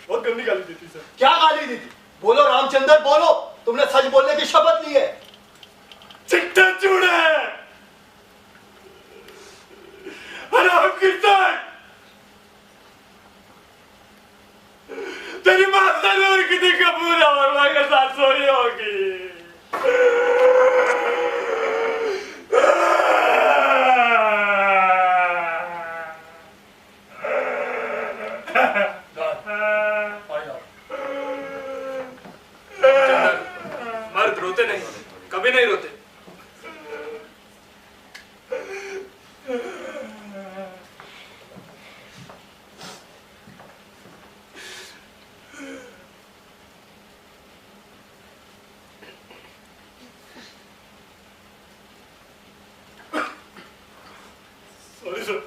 बहुत गंदी गाली दी थी सर। क्या गाली दी थी? बोलो रामचंद्र, बोलो। तुमने सच बोलने की शपथ ली है। चिट्टा चूड़ा हराम कीर्तन, तेरी मां जरूर किसी कपूर वर्मा के साथ सोई होगी। मर्द रोते नहीं, कभी नहीं रोते। Sorry sir.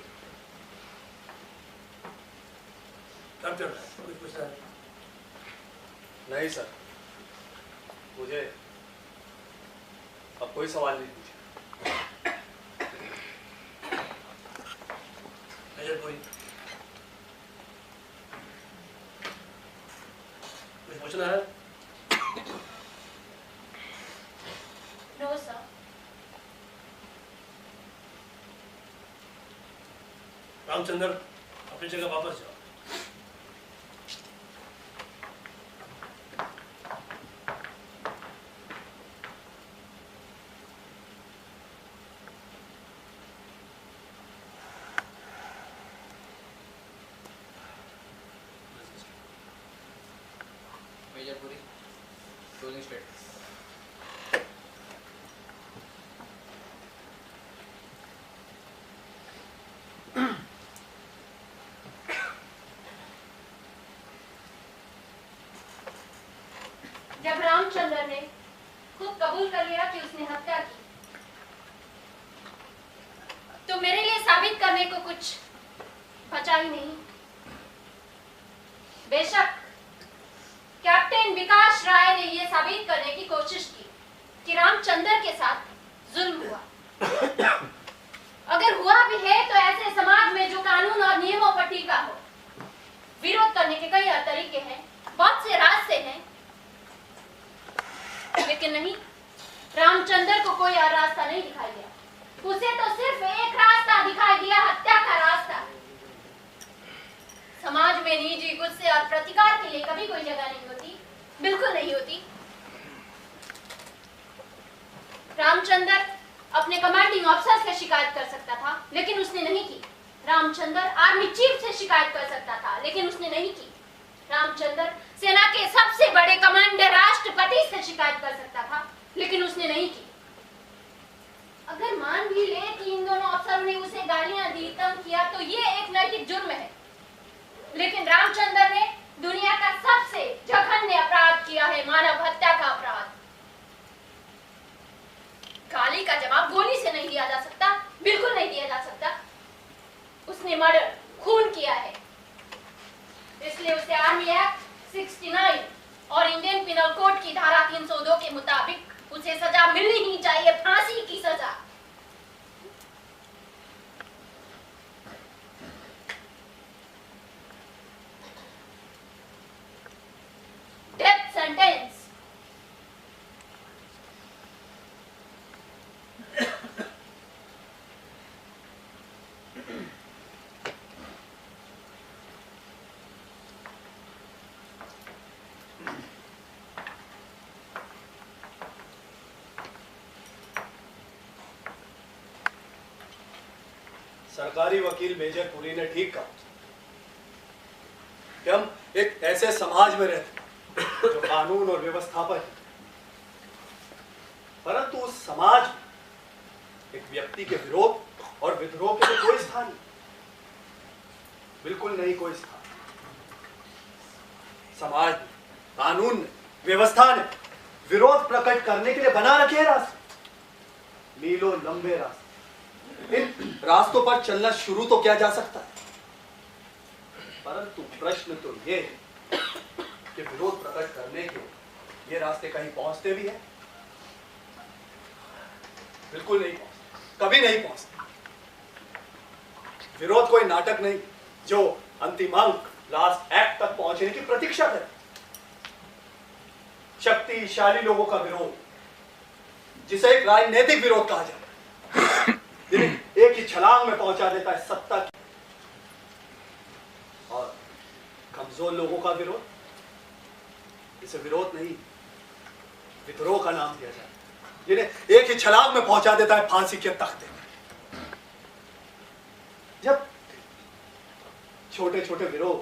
कुछ पूछना है? नहीं सर, मुझे अब कोई सवाल नहीं पूछा। मेजर पुरी, कुछ पूछना है? No sir. रामचंद्र, अपनी जगह वापस जाओ। Closing statement. जब रामचंद्र ने खुद कबूल कर लिया कि उसने हत्या की, तो मेरे लिए साबित करने को कुछ बचा ही नहीं। बेशक कैप्टन विकास राय ने यह साबित करने की कोशिश की कि रामचंद्र के साथ जुल्म हुआ। अगर हुआ भी है तो ऐसे समाज में जो कानून और नियमों पर टीका हो। विरोध करने के कई तरीके हैं, बहुत से रास्ते हैं, लेकिन नहीं, रामचंद्र को कोई और रास्ता नहीं दिखाई दिया। उसे तो सिर्फ एक रास्ता दिखाई दिया, हत्या का रास्ता। समाज में निजी गुस्से और प्रतिकार के लिए कभी कोई जगह नहीं होती, बिल्कुल नहीं होती। रामचंद्र अपने कमांडिंग ऑफिसर से शिकायत कर सकता था, लेकिन उसने नहीं की। रामचंद्र आर्मी चीफ से शिकायत कर सकता था, लेकिन उसने नहीं की। रामचंद्र सेना के सबसे बड़े कमांडर राष्ट्रपति से शिकायत कर सकता था, लेकिन उसने नहीं की। अगर मान भी ले कि इन दोनों अफसरों ने उसे गालियां दी, तंग किया, तो ये एक नैतिक जुर्म है। लेकिन रामचंद्र ने दुनिया का सबसे जघन्य अपराध किया है, मानव हत्या का अपराध। गाली का जवाब गोली से नहीं दिया जा सकता, बिल्कुल नहीं दिया जा सकता। उसने मर्डर, खून किया है, इसलिए उसे आर्मी एक्ट 69 और इंडियन पिनल कोड की धारा 302 के मुताबिक उसे सजा मिलनी ही चाहिए, फांसी की सजा। Death sentence. सरकारी वकील मेजर पुरी ने ठीक कहा कि हम एक ऐसे समाज में रहते हैं जो कानून और व्यवस्था पर है, परंतु उस समाज में एक व्यक्ति के विरोध और विद्रोह के लिए कोई स्थान नहीं, बिल्कुल नहीं कोई स्थान। समाज ने, कानून ने, व्यवस्था ने विरोध प्रकट करने के लिए बना रखे रास्ते, मीलों लंबे रास्ते। इन रास्तों पर चलना शुरू तो किया जा सकता है, परंतु प्रश्न तो ये है कि विरोध प्रकट करने के ये रास्ते कहीं पहुंचते भी हैं? बिल्कुल नहीं पहुंचते, कभी नहीं पहुंचते। विरोध कोई नाटक नहीं जो अंतिम अंक, लास्ट एक्ट तक पहुंचने की प्रतीक्षा करे। शक्तिशाली लोगों का विरोध, जिसे एक राजनीतिक विरोध कहा जाता है, एक ही छलांग में पहुंचा देता है सत्ता की। और कमजोर लोगों का विरोध, इसे विरोध नहीं, विद्रोह का नाम दिया जाता है, जिन्हें एक ही छलांग में पहुंचा देता है फांसी के तख्ते में। जब छोटे छोटे विरोध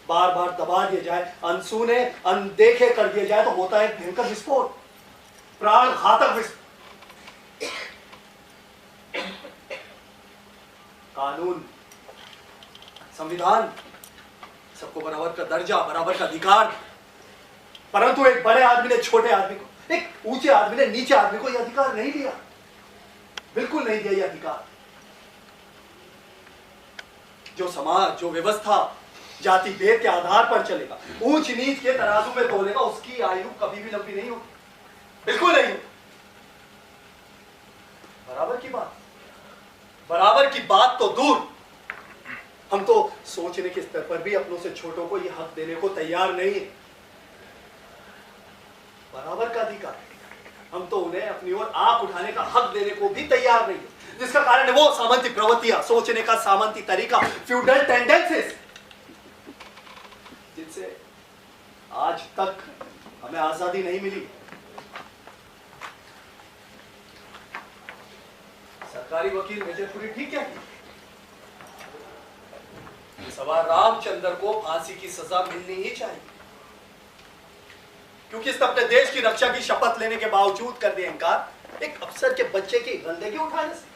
बार बार दबा दिए जाए, अनसुने अनदेखे कर दिए जाए, तो होता है भयंकर विस्फोट, प्राण घातक विस्फोट। कानून, संविधान सबको बराबर का दर्जा, बराबर का अधिकार, परंतु एक बड़े आदमी ने छोटे आदमी को, एक ऊंचे आदमी ने नीचे आदमी को यह अधिकार नहीं दिया, बिल्कुल नहीं दिया यह अधिकार। जो समाज, जो व्यवस्था जाति भेद के आधार पर चलेगा, ऊंच नीच के तराजू में तोलेगा, उसकी आयु कभी भी लंबी नहीं होगी, बिल्कुल नहीं होगी। बराबर की बात तो दूर, हम तो सोचने के स्तर पर भी अपनों से छोटों को यह हक देने को तैयार नहीं है। बराबर का अधिकार, हम तो उन्हें अपनी ओर आंख उठाने का हक देने को भी तैयार नहीं है, जिसका कारण है वो सामंती प्रवृत्तियां, सोचने का सामंती तरीका, फ्यूडल टेंडेंसीज, जिनसे आज तक हमें आजादी नहीं मिली। सरकारी वकील मेजर पुरी ठीक क्या की? सवार रामचंद्र को फांसी की सजा मिलनी ही चाहिए। क्योंकि इसने अपने देश की रक्षा की शपथ लेने के बावजूद कर दिया इनकार एक अफसर के बच्चे की गंदगी उठाने से।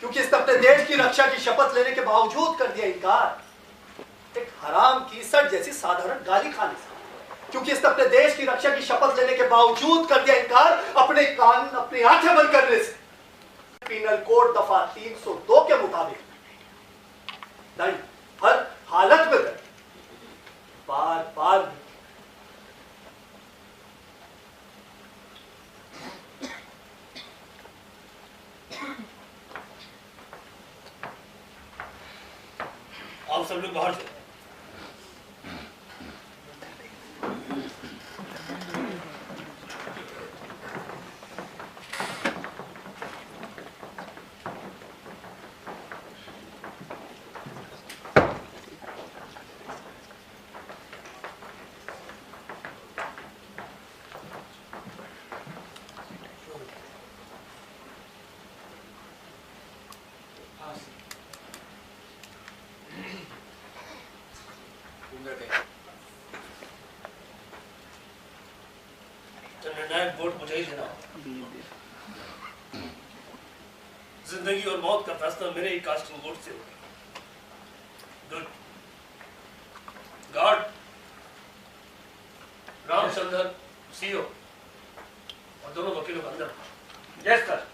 क्योंकि इसने अपने देश की रक्षा की शपथ लेने के बावजूद कर दिया इनकार एक हराम की सट जैसी साधारण गाली खाने से। क्योंकि इसने अपने देश की रक्षा की शपथ लेने के बावजूद कर दिया इनकार अपने कान अपनी आंखें बंद करने से। पीनल कोड दफा 302 के मुताबिक नहीं, हर हालत में बार बार आप सब लोग बाहर चलो। निर्णायक वोट मुझे ही देना होगा। जिंदगी और मौत का फैसला मेरे ही कास्टिंग वोट से होगा। गुड। गार्ड, रामचंद्र सीओ और दोनों वकीलों को अंदर। Yes sir.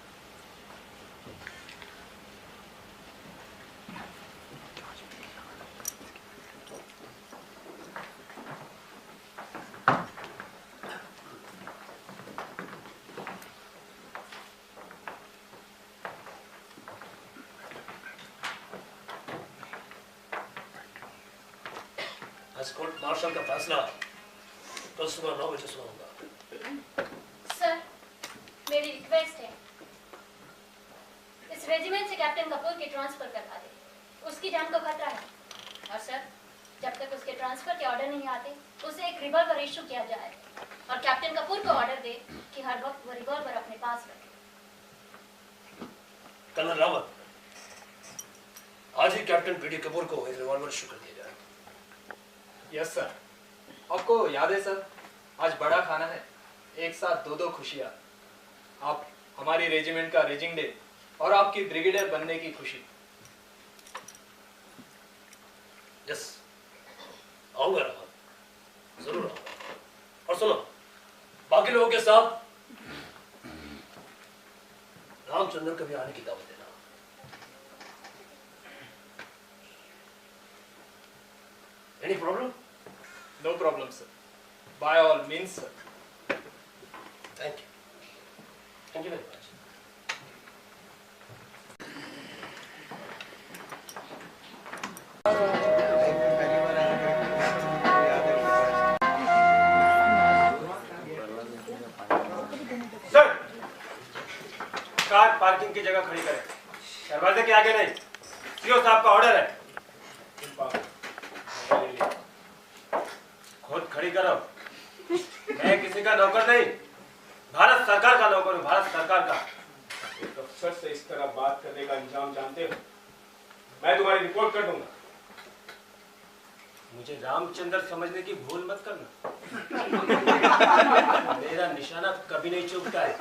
कोर्ट मार्शल का फैसला कल सुबह 9 बजे सुना होगा। सर, मेरी रिक्वेस्ट है इस रेजिमेंट से कैप्टन कपूर की ट्रांसफर करवा दे। उसकी जान को खतरा है। और सर, जब तक उसके ट्रांसफर के ऑर्डर नहीं आते उसे एक रिवॉल्वर इशू किया जाए और कैप्टन कपूर को ऑर्डर दे कि हर वक्त वो रिवॉल्वर अपने पास रखे। कर्नल रावत, आज ही कैप्टन पीडी कपूर को एक रिवॉल्वर इशू कर दिया जाए। Yes sir. आपको याद है सर, आज बड़ा खाना है, एक साथ दो खुशियां। आप हमारी रेजिमेंट का रेजिंग डे और आपकी ब्रिगेडियर बनने की खुशी। यस, आऊंगा रावत, जरूर आऊंगा। और सुनो, बाकी लोगों के साथ रामचंद्र को भी आने की दावत देना। Any problem? No problem, sir. By all means, sir. Thank you. Thank you very much. Sir, car parking की जगह खड़ी करें। दरवाजे के आगे नहीं। सीओ साहब का ऑर्डर है। खुद खड़ी करो। मैं किसी का नौकर नहीं, भारत सरकार का नौकर हूँ, भारत सरकार का। एक अफसर से इस तरह बात करने का अंजाम जानते हो? मैं तुम्हारी रिपोर्ट कर दूंगा। मुझे रामचंद्र समझने की भूल मत करना। मेरा निशाना कभी नहीं चूकता है।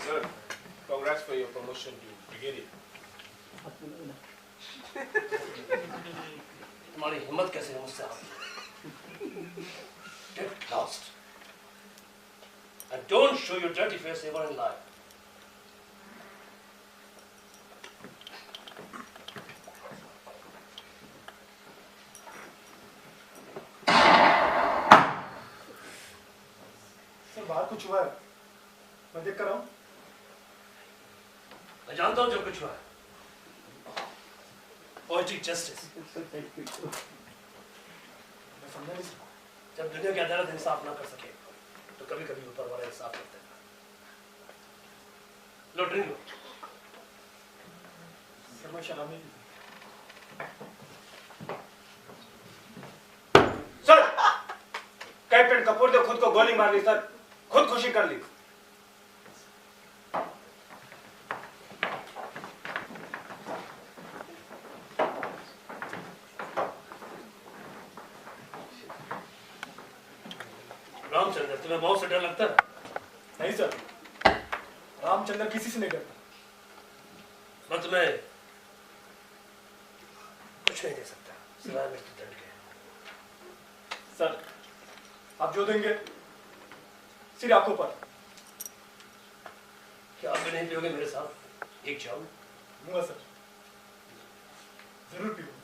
Sir, congrats for your promotion to brigadier. तुम्हारी हिम्मत कैसे है मुझसे? And don't show your dirty face even in life. Sir बाहर कुछ हुआ है, मैं देख कर आऊं। मैं जानता हूं जो कुछ हुआ है। Poetic justice. मैं समझा नहीं सकता। जब दुनिया की अदालत इंसाफ ना कर सके तो कभी कभी ऊपर वाला इंसाफ करते हैं। लो ड्रिंक लो। सर मैं शराब नहीं पीता। सर कैप्टन कपूर ने खुद को गोली मार ली सर, खुदकुशी कर ली। रामचंद्र तुम्हें मौत से डर लगता है? नहीं सर, रामचंद्र किसी से नहीं डरता। मैं तुम्हें कुछ नहीं दे सकता सिवाय मृत्युदंड के। सर आप जो देंगे सिर्फ आंखों पर। क्या आप भी नहीं पियोगे मेरे साथ एक जाम? लूंगा सर, जरूर पीऊंगा।